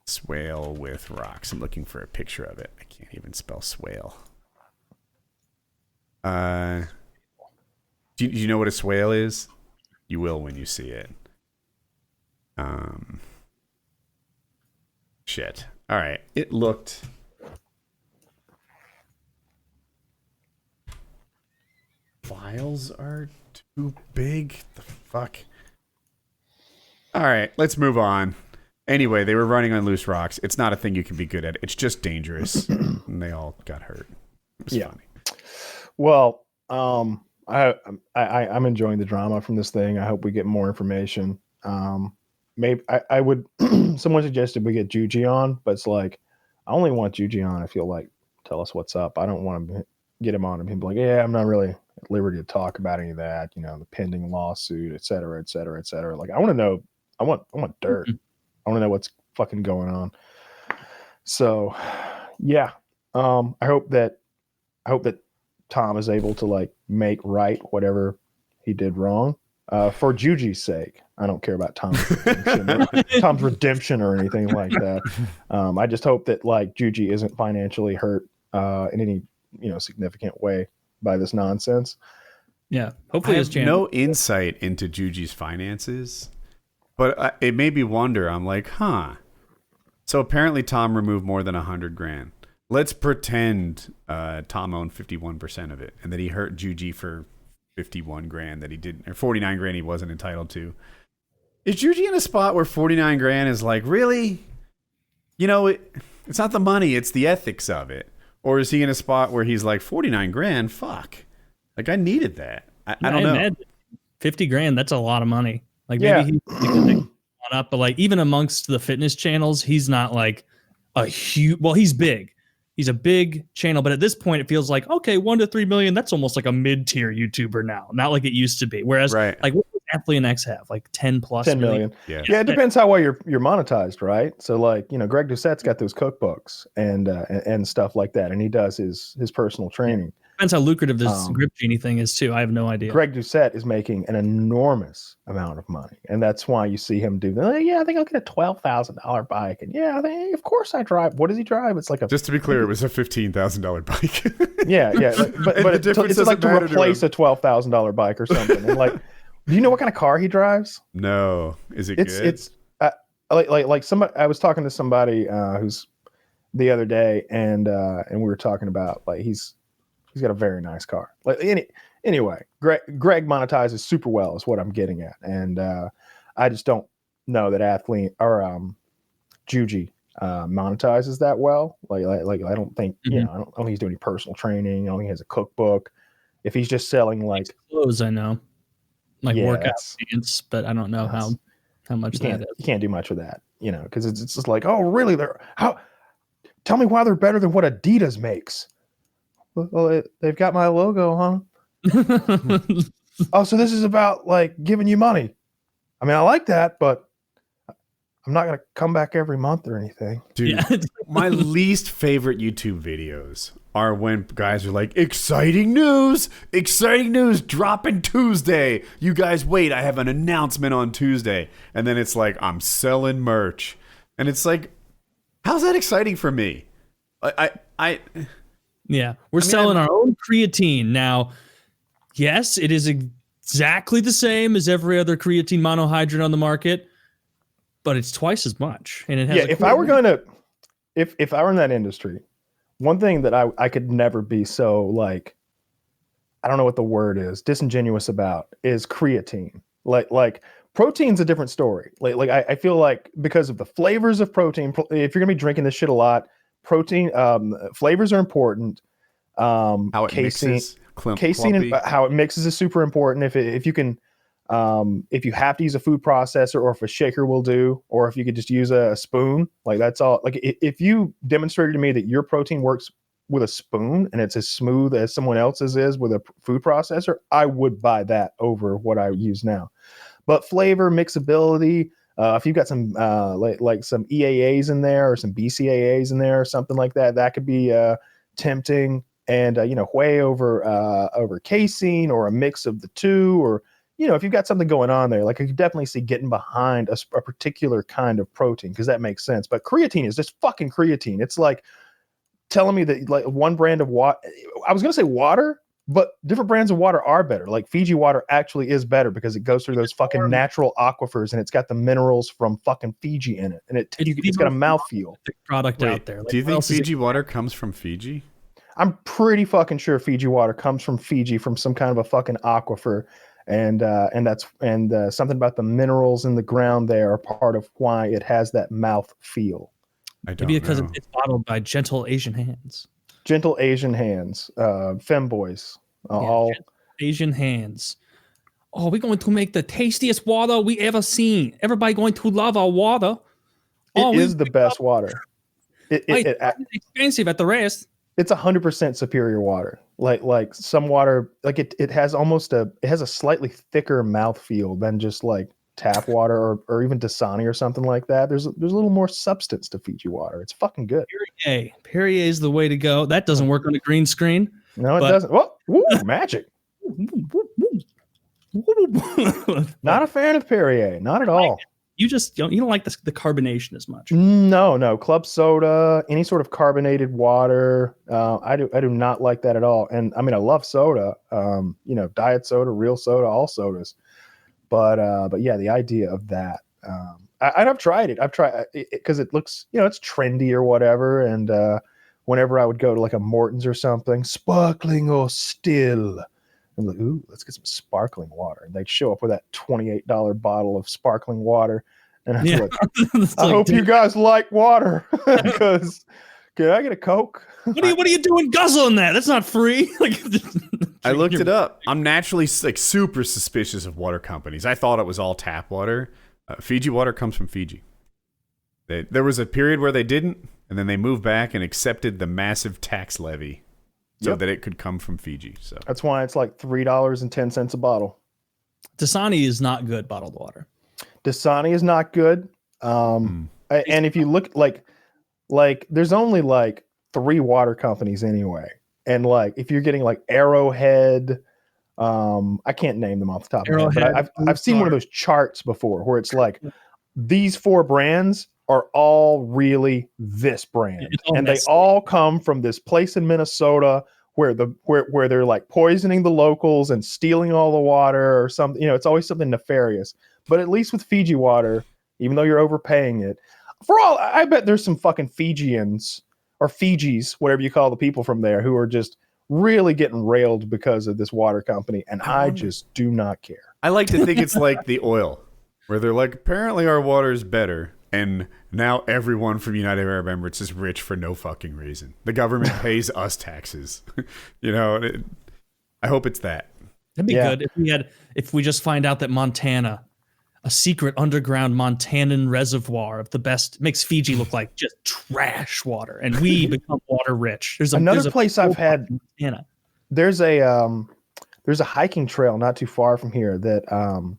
swale with rocks. I'm looking for a picture of it. I can't even spell swale. Do you know what a swale is? You will when you see it. Shit. All right. It looked. Files are too big. The fuck. All right. Let's move on. Anyway, they were running on loose rocks. It's not a thing you can be good at. It's just dangerous. And they all got hurt. It was funny. Well, I'm enjoying the drama from this thing. I hope we get more information. Maybe I would. Someone suggested we get Juji on, but it's like I only want Juji on. I feel like tell us what's up. I don't want to get him on and be like, yeah, I'm not really at liberty to talk about any of that. You know, the pending lawsuit, et cetera, et cetera, et cetera. Like I want to know. I want dirt. I want to know what's fucking going on. So, yeah. I hope that Tom is able to like make right whatever he did wrong. For Juji's sake, I don't care about Tom's redemption or anything like that. I just hope that like Juji isn't financially hurt in any significant way by this nonsense. Yeah, hopefully I have no insight into Juji's finances, but it made me wonder. I'm like, huh. So apparently Tom removed more than $100,000. Let's pretend Tom owned 51% of it, and that he hurt Juji for $51,000 that he didn't, or $49,000 he wasn't entitled to. Is Juji in a spot where $49,000 is like, really? It's not the money, it's the ethics of it. Or is he in a spot where he's like, $49,000? Fuck. Like, I needed that. I don't know. $50,000, that's a lot of money. Like, maybe he could up, but like, even amongst the fitness channels, he's not like a huge, well, he's big. He's a big channel, but at this point, it feels like, okay, 1 to 3 million, that's almost like a mid-tier YouTuber now, not like it used to be. Whereas, like, what does Athlete and X have? Like 10 million? Yeah, it depends how well you're monetized, right? So, like, Greg Doucette's got those cookbooks and stuff like that, and he does his personal training. Depends how lucrative this Grip Genie thing is, too. I have no idea. Greg Doucette is making an enormous amount of money, and that's why you see him do that. Yeah, I think I'll get a $12,000 bike, and yeah, of course I drive. What does he drive? It's like just to be clear, it was a $15,000 bike. yeah, but it's like to replace a $12,000 bike or something. And like, do you know what kind of car he drives? No, is it good? It's like somebody. I was talking to somebody who's the other day, and we were talking about like he's got a very nice car. Like anyway, Greg monetizes super well is what I'm getting at, and I just don't know that Athlete or Juji monetizes that well. Like I don't think I don't think he's doing any personal training. I don't think he has a cookbook. If he's just selling like clothes, I know, like workout pants, but I don't know how much that is. You can't do much with that, because it's just like, oh really? Tell me why they're better than what Adidas makes. Well, they've got my logo, huh? Oh, so this is about like giving you money. I mean, I like that, but I'm not going to come back every month or anything. Dude, my least favorite YouTube videos are when guys are like, exciting news, dropping Tuesday. You guys wait, I have an announcement on Tuesday. And then it's like, I'm selling merch. And it's like, how's that exciting for me? Yeah, we're selling our own creatine. Now, yes, it is exactly the same as every other creatine monohydrate on the market, but it's twice as much. And it has if I were in that industry, one thing that I could never be so like, I don't know what the word is, disingenuous about is creatine. Like protein's a different story. Like I feel like because of the flavors of protein, if you're gonna be drinking this shit a lot, protein flavors are important. How it mixes, casein and how it mixes is super important. If you can, if you have to use a food processor, or if a shaker will do, or if you could just use a spoon, like that's all. Like if you demonstrated to me that your protein works with a spoon and it's as smooth as someone else's is with a food processor, I would buy that over what I use now. But flavor, mixability. If you've got some like some EAAs in there or some BCAAs in there or something like that, that could be tempting. And whey over casein, or a mix of the two, or if you've got something going on there, like I could definitely see getting behind a particular kind of protein because that makes sense. But creatine is just fucking creatine. It's like telling me that like one brand of water, I was going to say water, but different brands of water are better. Like Fiji water actually is better because it goes through those fucking natural aquifers and it's got the minerals from fucking Fiji in it. And it's got a mouthfeel product out there. Like, do you think Fiji water comes from Fiji? I'm pretty fucking sure Fiji water comes from Fiji from some kind of a fucking aquifer. And something about the minerals in the ground there are part of why it has that mouth feel. Maybe because it's bottled by gentle Asian hands. Gentle Asian hands, femboys, all Asian hands. Oh, we're going to make the tastiest water we ever seen. Everybody going to love our water. It is the best water. It's expensive at the rest. It's 100% superior water. Like some water, like it has a slightly thicker mouthfeel than just like tap water or even Dasani or something like that. There's a little more substance to Fiji water. It's fucking good. Perrier is the way to go. That doesn't work on a green screen. No, it doesn't. Whoa, magic. Not a fan of Perrier. Not at all. You don't like the carbonation as much. No. Club soda, any sort of carbonated water. I do not like that at all. And I mean, I love soda. Diet soda, real soda, all sodas. But yeah, the idea of that. I've tried it. I've tried it because it looks, it's trendy or whatever. And whenever I would go to like a Morton's or something, sparkling or still, I'm like, ooh, let's get some sparkling water. And they'd show up with that $28 bottle of sparkling water. And I'd be like, I hope you guys like water because can I get a Coke? What are you doing guzzling that? That's not free. I looked it up. I'm naturally like super suspicious of water companies. I thought it was all tap water. Fiji water comes from Fiji. There was a period where they didn't, and then they moved back and accepted the massive tax levy so that it could come from Fiji. So that's why it's like $3.10 a bottle. Dasani is not good bottled water. Dasani is not good. And if you look like there's only like 3 water companies anyway. And like if you're getting like Arrowhead, I can't name them off the top of my head, but I've seen one of those charts before where it's like these 4 brands are all really this brand. And they all come from this place in Minnesota where they're like poisoning the locals and stealing all the water or something. It's always something nefarious. But at least with Fiji water, even though you're overpaying it, I bet there's some fucking Fijians or Fijis, whatever you call the people from there, who are just really getting railed because of this water company. And I just do not care. I like to think it's like the oil, where they're like, apparently our water is better. And now everyone from United Arab Emirates is rich for no fucking reason. The government pays us taxes. I hope it's that. That'd be good if we just find out that Montana, a secret underground Montanan reservoir of the best, makes Fiji look like just trash water, and we become water rich. There's a place I've had. Montana. There's a hiking trail not too far from here that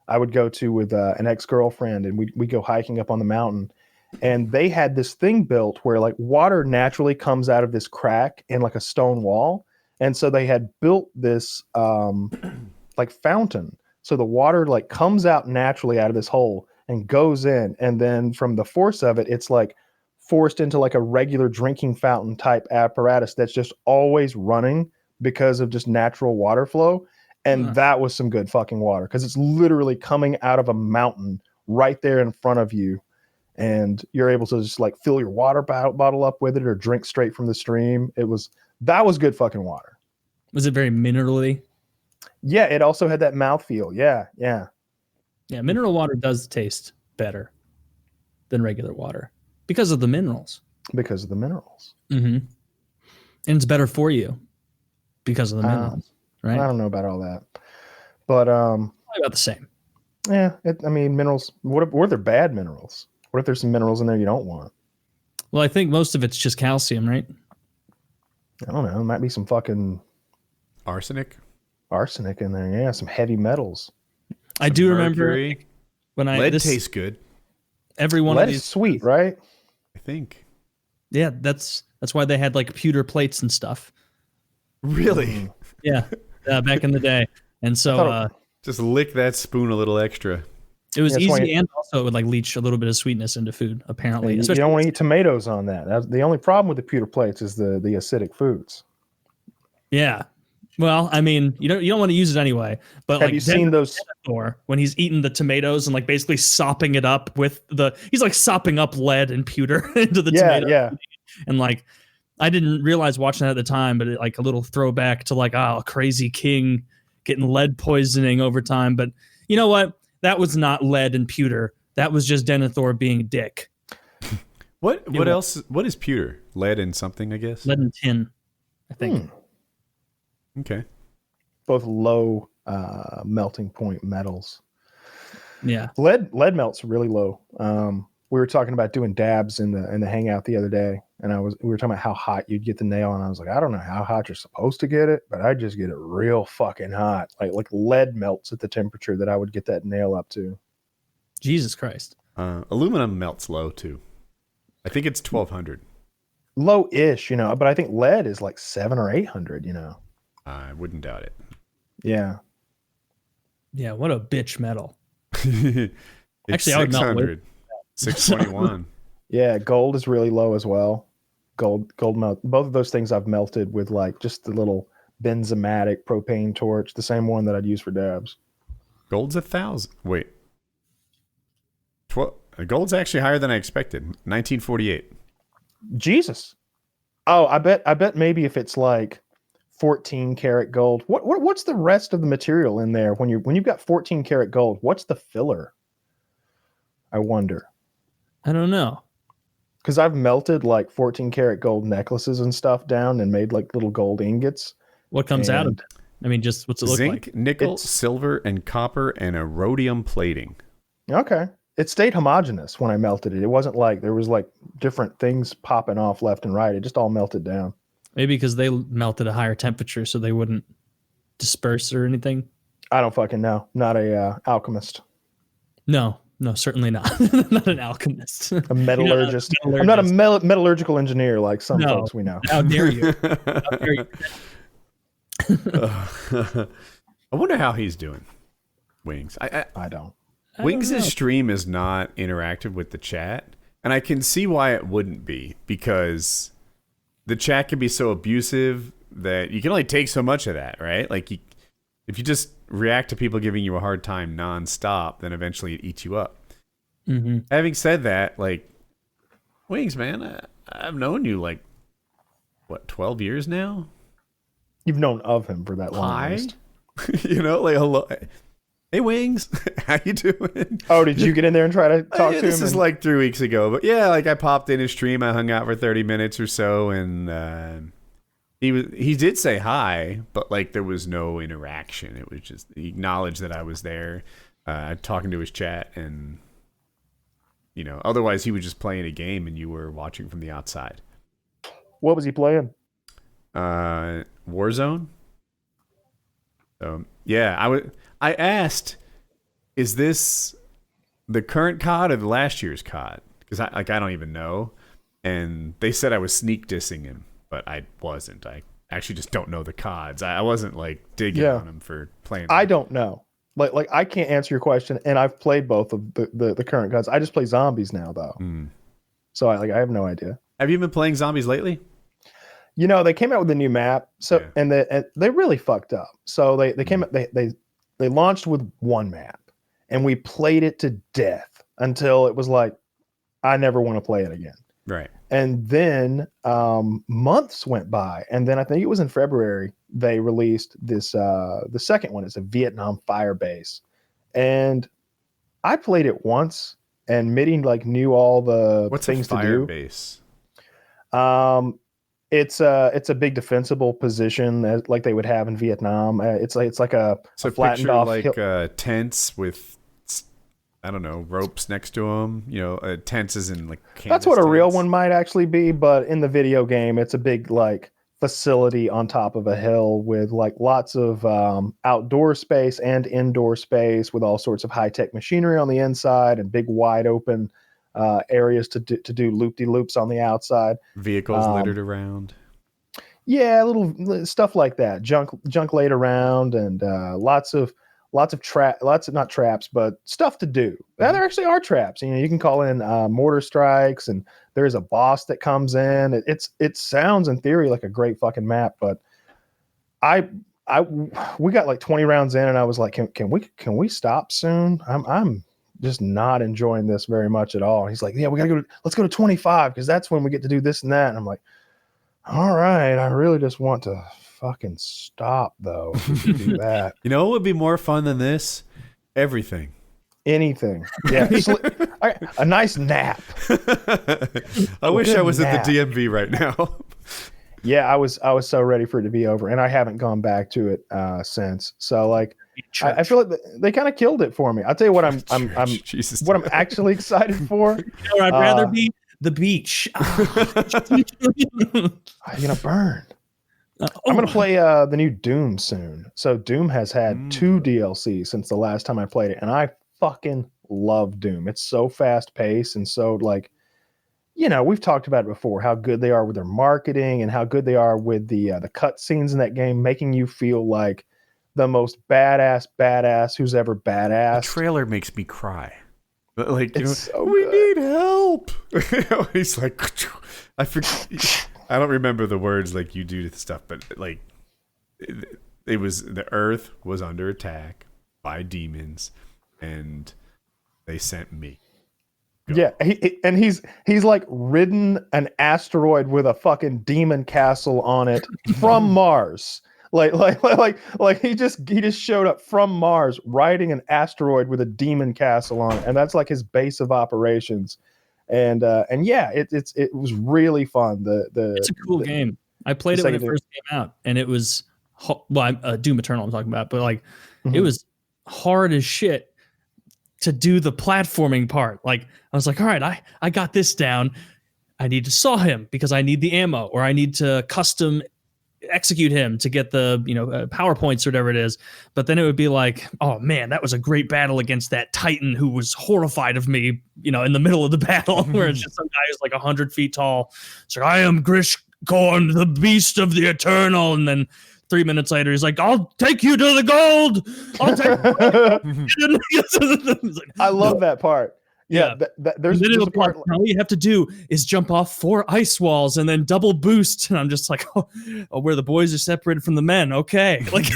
I would go to with an ex-girlfriend, and we go hiking up on the mountain. And they had this thing built where like water naturally comes out of this crack in like a stone wall, and so they had built this like fountain. So the water like comes out naturally out of this hole and goes in. And then from the force of it, it's like forced into like a regular drinking fountain type apparatus that's just always running because of just natural water flow. And that was some good fucking water because it's literally coming out of a mountain right there in front of you. And you're able to just like fill your water bottle up with it or drink straight from the stream. That was good fucking water. Was it very minerally? Yeah, it also had that mouthfeel. Yeah. Mineral water does taste better than regular water because of the minerals. Mm-hmm. And it's better for you because of the minerals, right? I don't know about all that, but probably about the same. Yeah, minerals. What if they're bad minerals? What if there's some minerals in there you don't want? Well, I think most of it's just calcium, right? I don't know. It might be some fucking arsenic in there. Yeah, some heavy metals. I do remember when lead tastes good. Every one lead of these is sweet, right? I think. Yeah, that's why they had like pewter plates and stuff. Really? Yeah, back in the day. And so Just lick that spoon a little extra. It was easy, and also it would like leach a little bit of sweetness into food. Apparently, you don't want to eat tomatoes on that. That's the only problem with the pewter plates is the acidic foods. Yeah. Well, I mean, you don't want to use it anyway. But have you seen those Denethor, when he's eating the tomatoes and like basically sopping it up with he's like sopping up lead and pewter into the tomato. Yeah. And like, I didn't realize watching that at the time, but like a little throwback to like, a crazy king getting lead poisoning over time. But you know what? That was not lead and pewter. That was just Denethor being a dick. What else? What is pewter? Lead and something, I guess. Lead and tin, I think. Okay. Both low melting point metals. Yeah. Lead melts really low. We were talking about doing dabs in the hangout the other day, and we were talking about how hot you'd get the nail, and I was like, I don't know how hot you're supposed to get it, but I just get it real fucking hot. Like lead melts at the temperature that I would get that nail up to. Jesus Christ. Aluminum melts low too. I think it's 1200. Low-ish, but I think lead is like 700 or 800. I wouldn't doubt it. Yeah. Yeah, what a bitch metal. It's actually, I would melt 600. 621. Yeah, gold is really low as well. Gold melt. Both of those things I've melted with like just the little benzomatic propane torch, the same one that I'd use for dabs. Gold's 1,000. Wait. Gold's actually higher than I expected. 1948. Jesus. Oh, I bet maybe if it's like 14 karat gold. What's the rest of the material in there when you've got 14 karat gold? What's the filler? I wonder. I don't know. Because I've melted like 14 karat gold necklaces and stuff down and made like little gold ingots. What comes out of it? I mean, just what's it look like? Zinc, nickel, silver, and copper, and a rhodium plating. Okay. It stayed homogeneous when I melted it. It wasn't like there was like different things popping off left and right. It just all melted down. Maybe because they melted at a higher temperature so they wouldn't disperse or anything. I don't fucking know. Not a alchemist. No, certainly not. Not an alchemist. A metallurgist. I'm not a metallurgical engineer like some folks we know. How dare you? How dare you? I wonder how he's doing. Wings. I don't. Wings' stream is not interactive with the chat, and I can see why it wouldn't be, because the chat can be so abusive that you can only take so much of that, right? Like, if you just react to people giving you a hard time nonstop, then eventually it eats you up. Mm-hmm. Having said that, like, Wings, man, I've known you like, 12 years now? You've known of him for that long. Hi? Like, hello. Hey, Wings, how you doing? Oh, did you get in there and try to talk to him? This is like 3 weeks ago, but yeah, like I popped in his stream, I hung out for 30 minutes or so, and he did say hi, but like there was no interaction. It was just he acknowledged that I was there, talking to his chat, and otherwise he was just playing a game, and you were watching from the outside. What was he playing? Warzone. So yeah, I asked, is this the current COD or the last year's COD? Because I don't even know. And they said I was sneak dissing him, but I wasn't. I actually just don't know the CODs. I wasn't like digging on him for playing. I don't know. Like I can't answer your question, and I've played both of the current CODs. I just play zombies now though. So I have no idea. Have you been playing zombies lately? They came out with a new map. So and they really fucked up. So they came they launched with one map, and we played it to death until it was like, I never want to play it again. Right. And then months went by, and then I think it was in February they released this the second one. It's a Vietnam fire base, and I played it once, and Mitty knew all the things to do. What's a fire base? It's a big defensible position like they would have in Vietnam. It's like a flattened off hill. Tents with, I don't know, ropes next to them. Tents is in like. That's what a real one might actually be, but in the video game, it's a big facility on top of a hill with lots of outdoor space and indoor space with all sorts of high tech machinery on the inside and big wide open areas to do loop-de-loops on the outside. Vehicles littered around. Yeah, little stuff like that. Junk laid around, and lots of lots of not traps, but stuff to do. Yeah, there actually are traps. You can call in mortar strikes, and there's a boss that comes in. It sounds in theory like a great fucking map, but we got like 20 rounds in, and I was like, can we stop soon? I'm just not enjoying this very much at all. He's like, yeah, let's go to 25 because that's when we get to do this and that. And I'm like, all right, I really just want to fucking stop though. If we do that. You know what would be more fun than this? Everything. Anything. Yeah. A nice nap. I wish I was at the DMV right now. Yeah, I was so ready for it to be over, and I haven't gone back to it since. So like, I feel like they kind of killed it for me. I'll tell you what I'm actually excited for. I'd rather be the beach. I'm gonna burn. I'm gonna play the new Doom soon. So Doom has had 2 DLCs since the last time I played it, and I fucking love Doom. It's so fast paced and so like, we've talked about it before, how good they are with their marketing and how good they are with the cutscenes in that game, making you feel like the most badass who's ever badass. The trailer makes me cry. Like, so we good. need help. He's like, I don't remember the words like you do to stuff, but like, it was the Earth was under attack by demons, and they sent me. Go. Yeah, he's like ridden an asteroid with a fucking demon castle on it from Mars. Like he just showed up from Mars riding an asteroid with a demon castle on it, and that's like his base of operations. And yeah, it was really fun. It's a cool game. I played it when it first came out, and it was Doom Eternal I'm talking about, but like it was hard as shit to do the platforming part. Like I was like, all right, I got this down. I need to saw him because I need the ammo, or I need to custom execute him to get the power points or whatever it is. But then it would be like, oh man, that was a great battle against that Titan who was horrified of me, in the middle of the battle, where it's just some guy who's like 100 feet tall. It's like, I am Grishkorn, the beast of the Eternal, and then 3 minutes later, he's like, I'll take you to the gold. I'll take I love that part. Yeah. There's a part. All you have to do is jump off 4 ice walls and then double boost. And I'm just like, oh, where the boys are separated from the men. Okay. Like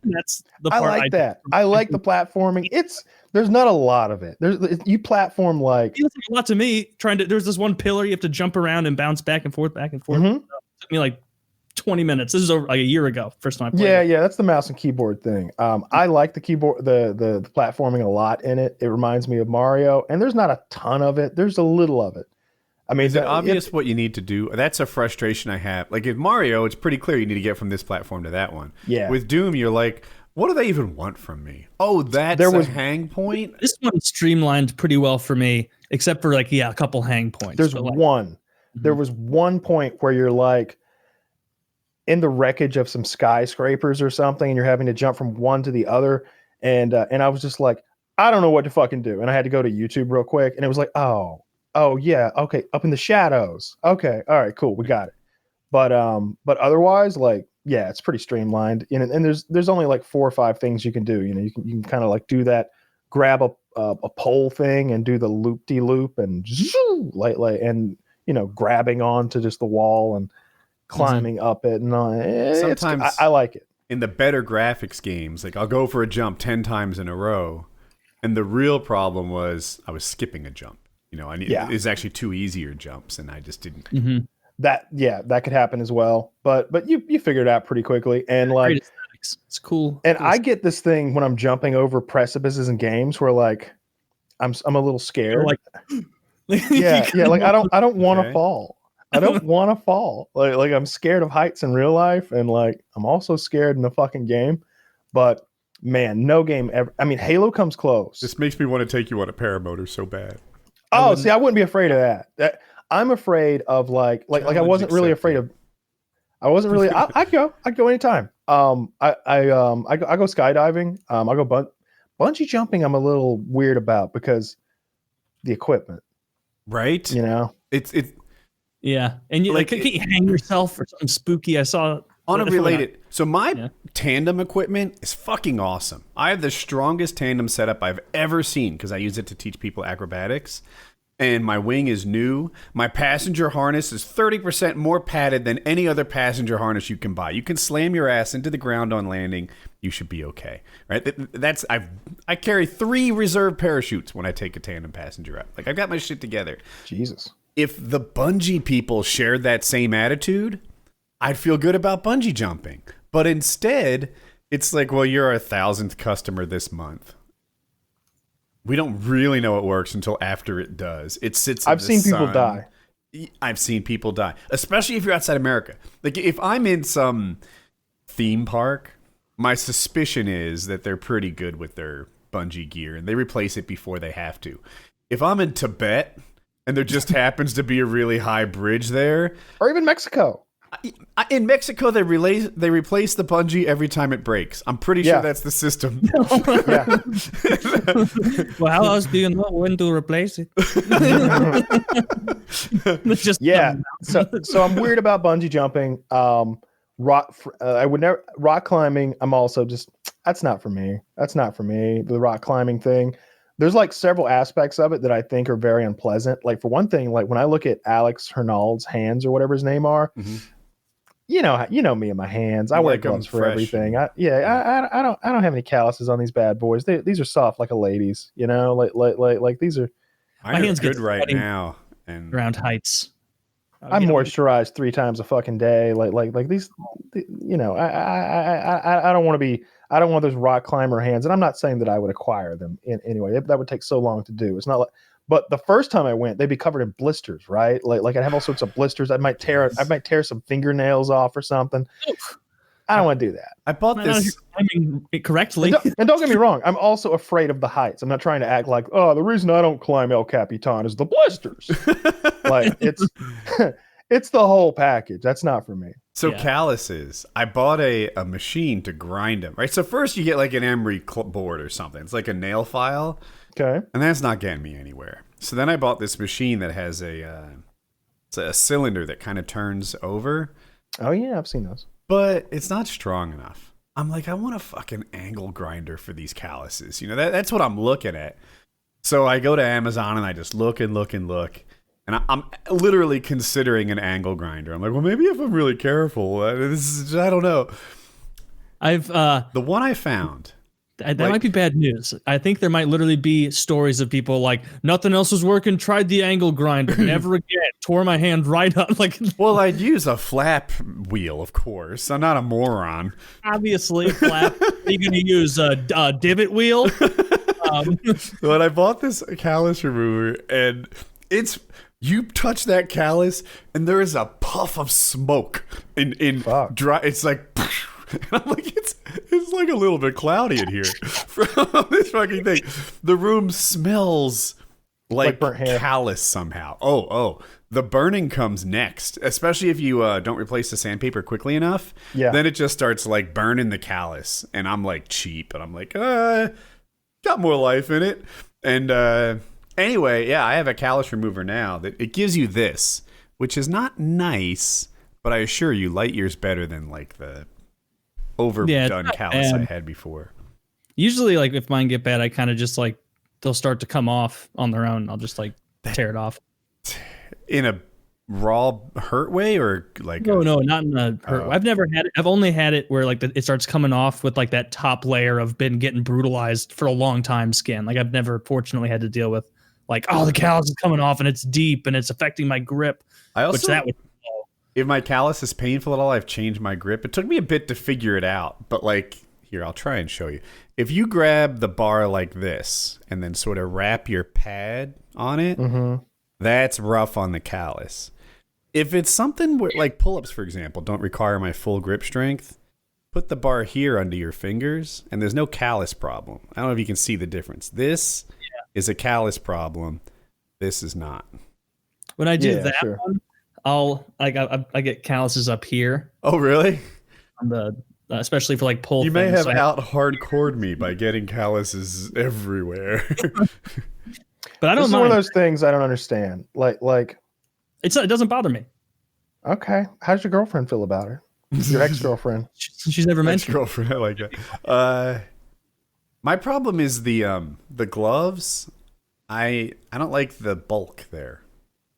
that's the part. I like that. I like the platforming. There's not a lot of it. You platform like. It feels like a lot to me. There's this one pillar you have to jump around and bounce back and forth. It took me like 20 minutes. This is over like a year ago. First time I played. Yeah, that's the mouse and keyboard thing. I like the keyboard, the platforming a lot in it. It reminds me of Mario, and there's not a ton of it. There's a little of it. I mean, is it obvious what you need to do? That's a frustration I have. Like in Mario, it's pretty clear you need to get from this platform to that one. Yeah. With Doom, you're like, what do they even want from me? Oh, that's a hang point? This one streamlined pretty well for me, except for like, a couple hang points. There's one. There was one point where you're like, in the wreckage of some skyscrapers or something, and you're having to jump from one to the other. And I was just like, I don't know what to fucking do. And I had to go to YouTube real quick, and it was like, oh yeah. Okay. Up in the shadows. Okay. All right, cool. We got it. But otherwise, like, yeah, it's pretty streamlined. And there's only like 4 or 5 things you can do. You can kind of like do that, grab a pole thing and do the loop-de-loop and and grabbing onto just the wall and climbing up it, and sometimes I like it. In the better graphics games, like I'll go for a jump 10 times in a row, and the real problem was I was skipping a jump. It's actually 2 easier jumps, and I just didn't. That could happen as well. But you figure it out pretty quickly, and like it's cool. And I get this thing when I'm jumping over precipices in games where like I'm a little scared. Like like I don't want to fall. I don't want to fall. Like I'm scared of heights in real life, and like I'm also scared in the fucking game. But man, no game ever. I mean, Halo comes close. This makes me want to take you on a paramotor so bad. Oh, see, I wouldn't be afraid of that. I'm afraid of like I wasn't really afraid of. I wasn't really. I'd go anytime. I go skydiving. I go bungee jumping. I'm a little weird about because the equipment. Right. It's. Yeah, and you like you hang yourself or something spooky. I saw unrelated. So my tandem equipment is fucking awesome. I have the strongest tandem setup I've ever seen because I use it to teach people acrobatics. And my wing is new. My passenger harness is 30% more padded than any other passenger harness you can buy. You can slam your ass into the ground on landing. You should be okay, right? I carry 3 reserve parachutes when I take a tandem passenger up. Like, I've got my shit together. Jesus. If the bungee people shared that same attitude, I'd feel good about bungee jumping. But instead, it's like, well, you're our 1,000th customer this month. We don't really know it works until after it does. It sits in I've the seen sun. people die. I've seen people die, especially if you're outside America. Like, if I'm in some theme park, my suspicion is that they're pretty good with their bungee gear, and they replace it before they have to. If I'm in Tibet, and there just happens to be a really high bridge there. Or even Mexico. In Mexico, they replace the bungee every time it breaks. I'm pretty sure that's the system. Well, how else do you know when to replace it? So I'm weird about bungee jumping. I would never rock climbing. I'm also just that's not for me. The rock climbing thing. There's like several aspects of it that I think are very unpleasant. Like, for one thing, like when I look at Alex Hernald's hands or whatever his name are, you know me and my hands. I wear gloves for everything. I don't have any calluses on these bad boys. These are soft like a lady's. You know, like these are. My hands good right now and around heights. I'm moisturized 3 times a fucking day. Like these, you know, I don't want to be. I don't want those rock climber hands, and I'm not saying that I would acquire them in anyway. That would take so long to do. It's not like, but the first time I went, they'd be covered in blisters, right? Like I'd have all sorts of blisters. I might tear some fingernails off or something. I don't want to do that. I bought this. I mean, correctly. And don't get me wrong. I'm also afraid of the heights. I'm not trying to act like, oh, the reason I don't climb El Capitan is the blisters. Like it's the whole package. That's not for me. So calluses, I bought a machine to grind them, right? So first you get like an emery board or something. It's like a nail file. Okay. And that's not getting me anywhere. So then I bought this machine that has it's a cylinder that kind of turns over. Oh, yeah, I've seen those. But it's not strong enough. I'm like, I want a fucking angle grinder for these calluses. You know, that's what I'm looking at. So I go to Amazon and I just look and look and look. And I'm literally considering an angle grinder. I'm like, well, maybe if I'm really careful. I don't know. The one I found. That might be bad news. I think there might literally be stories of people like, nothing else was working, tried the angle grinder, never again, tore my hand right up. Like, well, I'd use a flap wheel, of course. I'm not a moron. Obviously, flap. Are you going to use a divot wheel? But I bought this callus remover, and you touch that callus, and there is a puff of smoke in dry. It's like, and I'm like, it's like a little bit cloudy in here from this fucking thing. The room smells like burnt hair. callus somehow. Oh, the burning comes next, especially if you don't replace the sandpaper quickly enough. Yeah. Then it just starts like burning the callus, and I'm like cheap, and I'm like, got more life in it, and. Anyway, I have a callus remover now that it gives you this, which is not nice, but I assure you, light years better than like the overdone callus I had before. Usually, like if mine get bad, I kind of just like they'll start to come off on their own. I'll just like tear it off. In a raw hurt way, or like no, not in a hurt way. I've never had it. I've only had it where like it starts coming off with like that top layer of been getting brutalized for a long time skin. Like I've never fortunately had to deal with. Like, the callus is coming off and it's deep and it's affecting my grip. If my callus is painful at all, I've changed my grip. It took me a bit to figure it out, but like, here, I'll try and show you. If you grab the bar like this and then sort of wrap your pad on it, that's rough on the callus. If it's something where, like pull-ups, for example, don't require my full grip strength, put the bar here under your fingers and there's no callus problem. I don't know if you can see the difference. This is a callus problem. This is not. When I do one, I get calluses up here. Oh, really? On the especially for like pull. You may have out hardcored me by getting calluses everywhere. But I don't mind. One of those things I don't understand. Like it doesn't bother me. Okay, how does your girlfriend feel about it? Your ex-girlfriend. She's never mentioned. Ex-girlfriend, I like that. My problem is the gloves. I don't like the bulk there.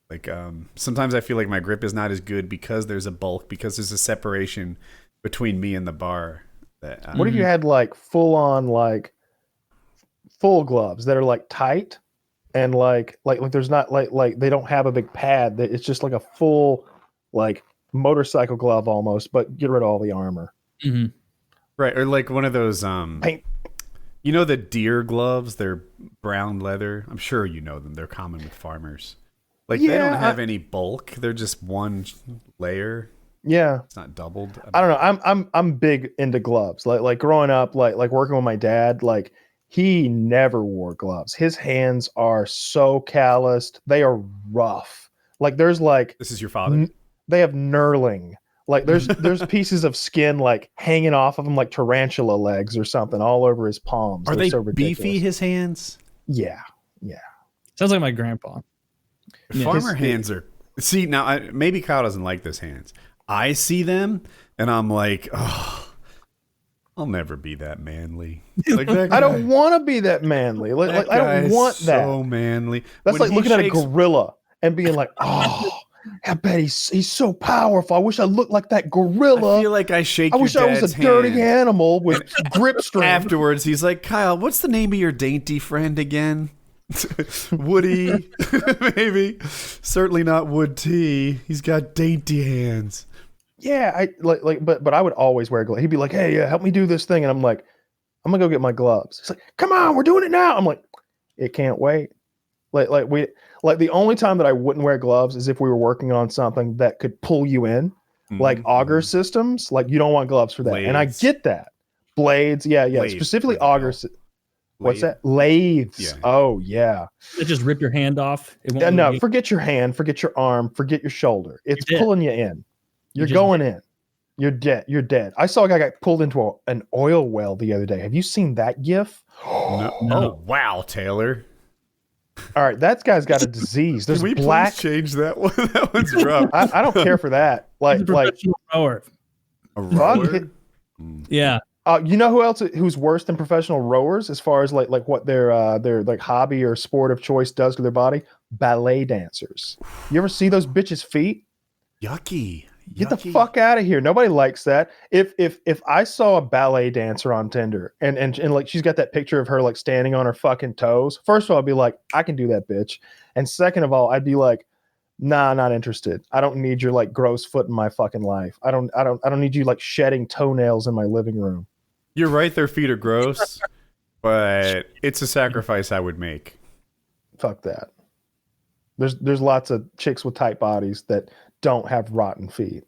Like sometimes I feel like my grip is not as good because there's a bulk, because there's a separation between me and the bar. That, What if you had like full gloves that are like tight and like there's not like they don't have a big pad. It's just like a full like motorcycle glove almost, but get rid of all the armor. Mm-hmm. Right, or like one of those Paint. You know the deer gloves? They're brown leather. I'm sure you know them. They're common with farmers. Like they don't have any bulk. They're just one layer. Yeah, It's not doubled. I don't know. I'm big into gloves. Like growing up, like working with my dad, like he never wore gloves. His hands are so calloused. They are rough. Like there's like This is your father? They have knurling. Like there's pieces of skin like hanging off of him like tarantula legs or something all over his palms. Are They're they so ridiculous. beefy, his hands? Yeah. Sounds like my grandpa. Yeah. Farmer hands are... See, now, maybe Kyle doesn't like those hands. I see them, and I'm like, oh, I'll never be that manly. Like that guy, I don't want to be that manly. Like I don't want that. So manly. That's When like he looking at a shakes- gorilla and being like, oh, I bet he's so powerful. I wish I looked like that gorilla. I feel like I shake I your wish I was dad's a dirty hand. animal with grip strength. Afterwards, he's like, Kyle, what's the name of your dainty friend again? Woody, maybe. Certainly not Wood T. He's got dainty hands. Yeah, I but I would always wear gloves. He'd be like, hey, help me do this thing. And I'm like, I'm gonna go get my gloves. He's like, come on, we're doing it now. I'm like, it can't wait. Like the only time that I wouldn't wear gloves is if we were working on something that could pull you in, like auger systems. Like you don't want gloves for that. Blades. And I get that. Blades, yeah. Lathe, Specifically with a auger. belt. What's Lathe. that? Lathes. Yeah. Oh yeah. They just rip your hand off. It won't No, let you- forget your hand, forget your arm, forget your shoulder. It's You're dead. pulling you in. You're just going in. You're dead. You're dead. I saw a guy get pulled into an oil well the other day. Have you seen that gif? No. No. Oh, wow, Taylor. All right, that guy's got a disease. There's Can we black. please change that one? That one's rough. I don't care for that. He's a Like, professional rower. A fuck rower? it. Yeah. You know who else who's worse than professional rowers as far as like what their like hobby or sport of choice does to their body? Ballet dancers. You ever see those bitches' feet? Yucky. Get the fuck out of here. Nobody likes that. If I saw a ballet dancer on Tinder and like she's got that picture of her like standing on her fucking toes, first of all, I'd be like, I can do that, bitch. And second of all, I'd be like, nah, not interested. I don't need your like gross foot in my fucking life. I don't need you like shedding toenails in my living room. You're right, their feet are gross, but it's a sacrifice I would make. Fuck that. There's lots of chicks with tight bodies that don't have rotten feet.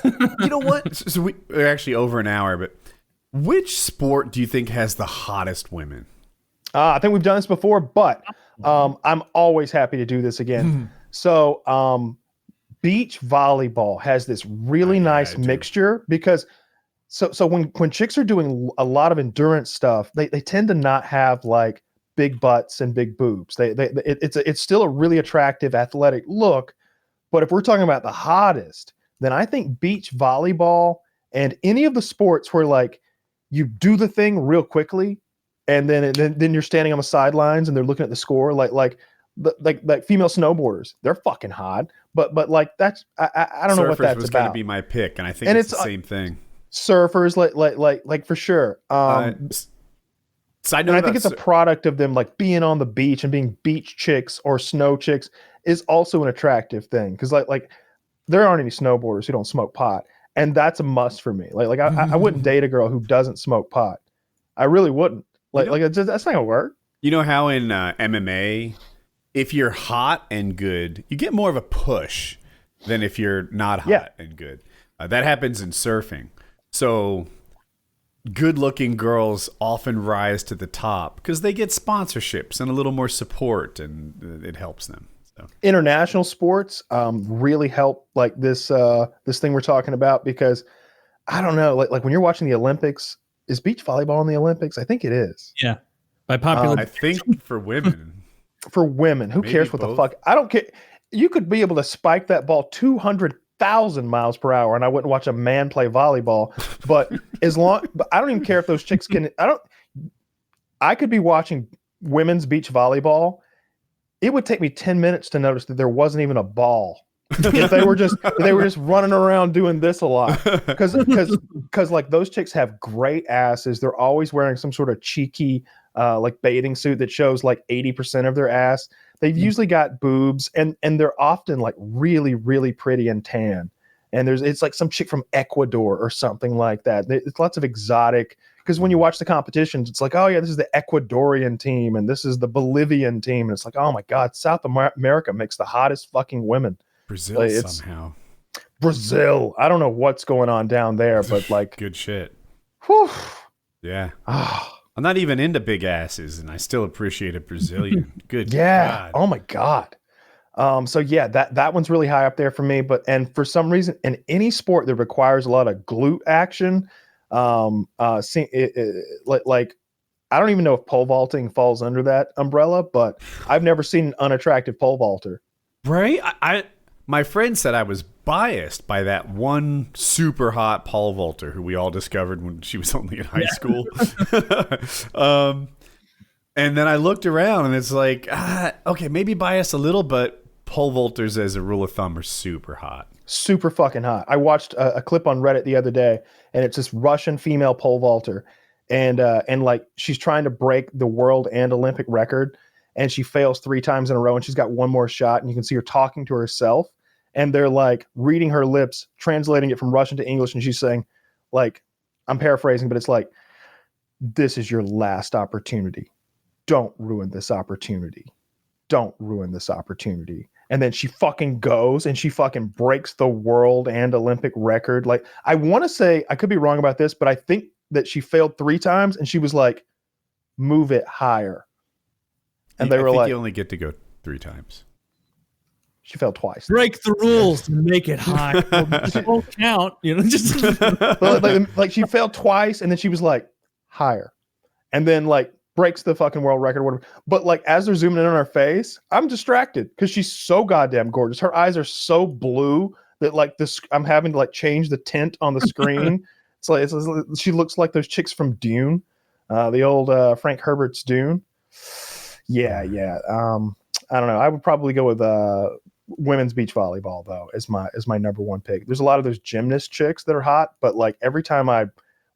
You know what? So we're actually over an hour, but which sport do you think has the hottest women? I think we've done this before, but I'm always happy to do this again. So beach volleyball has this really nice mixture because so when chicks are doing a lot of endurance stuff, they tend to not have like big butts and big boobs. It's still a really attractive athletic look, but if we're talking about the hottest, then I think beach volleyball and any of the sports where like you do the thing real quickly and then you're standing on the sidelines and they're looking at the score like female snowboarders, they're fucking hot, but like that's I don't know what that's was about. going to be my pick, and I think And it's it's, the same thing. Surfers like for sure. Side note, and I think it's a product of them like being on the beach and being beach chicks or snow chicks is also an attractive thing because like there aren't any snowboarders who don't smoke pot, and that's a must for me. Like I wouldn't date a girl who doesn't smoke pot. I really wouldn't. Like it's just, that's not gonna work. You know how in MMA, if you're hot and good, you get more of a push than if you're not hot and good. That happens in surfing. So good-looking girls often rise to the top because they get sponsorships and a little more support, and it helps them. So. International sports really help like this thing we're talking about because I don't know like when you're watching the Olympics, is beach volleyball in the Olympics? I think it is. Yeah. By popular I think for women. For women, who Maybe cares what both. the fuck? I don't care. You could be able to spike that ball 200 1,000 miles per hour, and I wouldn't watch a man play volleyball. But but I don't even care if those chicks can. I could be watching women's beach volleyball. It would take me 10 minutes to notice that there wasn't even a ball. If they were just running around doing this a lot, because like those chicks have great asses. They're always wearing some sort of cheeky like bathing suit that shows like 80% of their ass. They've usually got boobs, and they're often like really, really pretty and tan. And it's like some chick from Ecuador or something like that. It's lots of exotic. Because when you watch the competitions, it's like, oh yeah, this is the Ecuadorian team and this is the Bolivian team, and it's like, oh my God, South America makes the hottest fucking women. Brazil like, somehow. Brazil, I don't know what's going on down there, but like good shit. Whew. Yeah. I'm not even into big asses, and I still appreciate a Brazilian. Good. Yeah. God. Oh my God. So yeah, that one's really high up there for me. And for some reason, in any sport that requires a lot of glute action. Like I don't even know if pole vaulting falls under that umbrella, but I've never seen an unattractive pole vaulter. Right? My friend said I was biased by that one super hot pole vaulter who we all discovered when she was only in high school. And then I looked around and it's like, okay, maybe biased a little, but pole vaulters as a rule of thumb are super hot. Super fucking hot. I watched a clip on Reddit the other day, and it's this Russian female pole vaulter, and like she's trying to break the world and Olympic record, and she fails 3 times in a row, and she's got one more shot, and you can see her talking to herself, and they're like reading her lips, translating it from Russian to English, and she's saying, like, I'm paraphrasing, but it's like, this is your last opportunity. Don't ruin this opportunity. Don't ruin this opportunity. And then she fucking goes and she fucking breaks the world and Olympic record. Like, I want to say, I could be wrong about this, but I think that she failed 3 times and she was like, move it higher. And they were like, you only get to go 3 times. She failed twice. Break the rules to make it high. Don't count, you know, just like she failed twice and then she was like, higher. And then like breaks the fucking world record, whatever. But like as they're zooming in on her face, I'm distracted because she's so goddamn gorgeous. Her eyes are so blue that like this, I'm having to like change the tint on the screen. She looks like those chicks from Dune, the old Frank Herbert's Dune. Yeah. I don't know. I would probably go with women's beach volleyball though as my number one pick. There's a lot of those gymnast chicks that are hot, but like every time I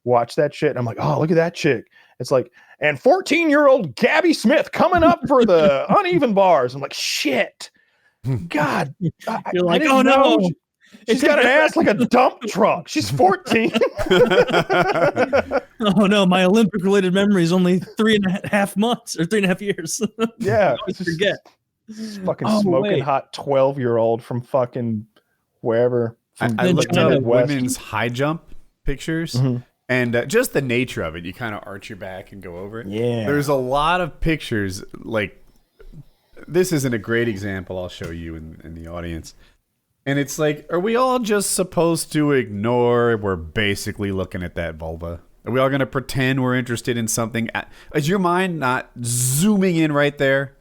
watch that shit, I'm like, oh, look at that chick. It's like, and 14-year-old Gabby Smith coming up for the uneven bars. I'm like, shit. God. You're like, oh no. She's got an ass like a dump truck. She's 14. Oh no, my Olympic related memory is only 3.5 months or 3.5 years. Yeah. I always forget. Fucking smoking hot 12-year-old from fucking wherever. I looked up West. women's high jump pictures. Mm-hmm. And just the nature of it, you kind of arch your back and go over it. Yeah. There's a lot of pictures, like, this isn't a great example I'll show you in the audience. And it's like, are we all just supposed to ignore we're basically looking at that vulva? Are we all going to pretend we're interested in something? Is your mind not zooming in right there?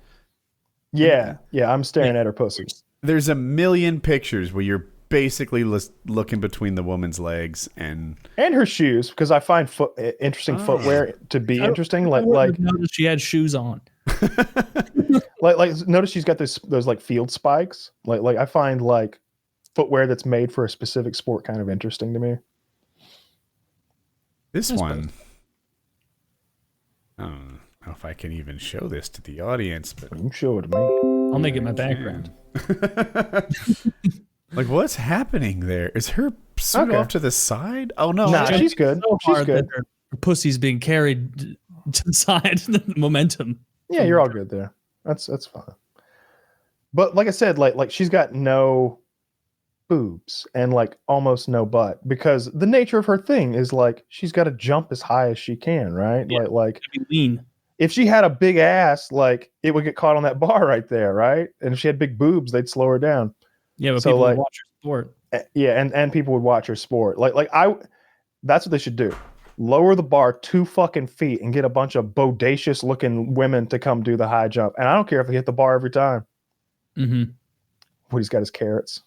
Yeah, I'm staring at her pussy. There's a million pictures where you're basically looking between the woman's legs and her shoes, because I find interesting footwear to be interesting. Like notice she had shoes on. like notice she's got those like field spikes. Like I find like footwear that's made for a specific sport kind of interesting to me. This one, I don't know if I can even show this to the audience, but you can show it to me. I'll make it my background. Like, what's happening there? Is her suit off to the side? Oh, no. Nah, she's good. She's good. Her pussy's being carried to the side. The momentum. Yeah, you're all good there. That's fine. But like I said, like she's got no boobs and like almost no butt, because the nature of her thing is like she's got to jump as high as she can, right? Yeah, like lean. If she had a big ass, like it would get caught on that bar right there, right? And if she had big boobs, they'd slow her down. Yeah, but people would watch her sport. Yeah, and people would watch her sport. That's what they should do. Lower the bar 2 fucking feet and get a bunch of bodacious looking women to come do the high jump. And I don't care if they hit the bar every time. Mm-hmm. Woody's got his carrots.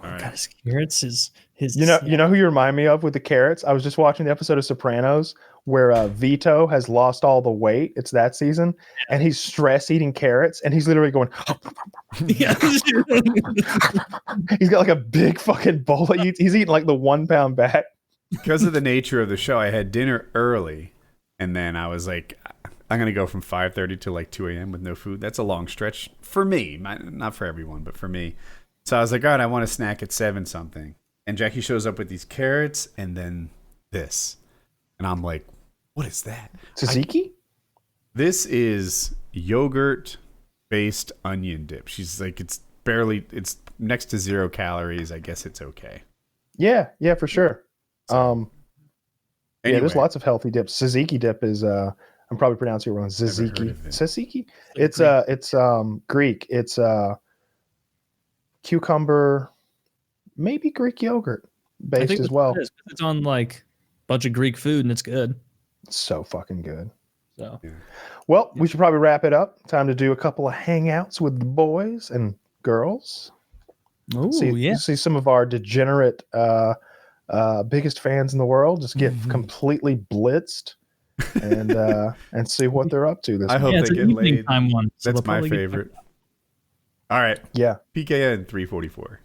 All right. God, his carrots is his. You know who you remind me of with the carrots? I was just watching the episode of Sopranos where Vito has lost all the weight. It's that season, and he's stress eating carrots, and he's literally going. Yeah. He's got like a big fucking bowl. He's eating like the 1 pound bag. Because of the nature of the show, I had dinner early, and then I was like, I'm gonna go from 5:30 to like 2 a.m. with no food. That's a long stretch for me, not for everyone, but for me. So I was like, all right, I want a snack at 7 something. And Jackie shows up with these carrots and then this. And I'm like, what is that? Tzatziki? This is yogurt-based onion dip. She's like, it's next to 0 calories. I guess it's okay. Yeah, for sure. Anyway. Yeah, there's lots of healthy dips. Tzatziki dip is I'm probably pronouncing it wrong. Never heard Tzatziki. of it. Tzatziki? It's Greek. It's cucumber, maybe Greek yogurt based as well. It's on like a bunch of Greek food and it's good. It's so fucking good. So, well, we should probably wrap it up. Time to do a couple of hangouts with the boys and girls. oh See some of our degenerate biggest fans in the world just get completely blitzed and see what they're up to this I hope it's they an get evening laid. time one. So That's they'll my probably get- favorite. All right. Yeah. PKN 344.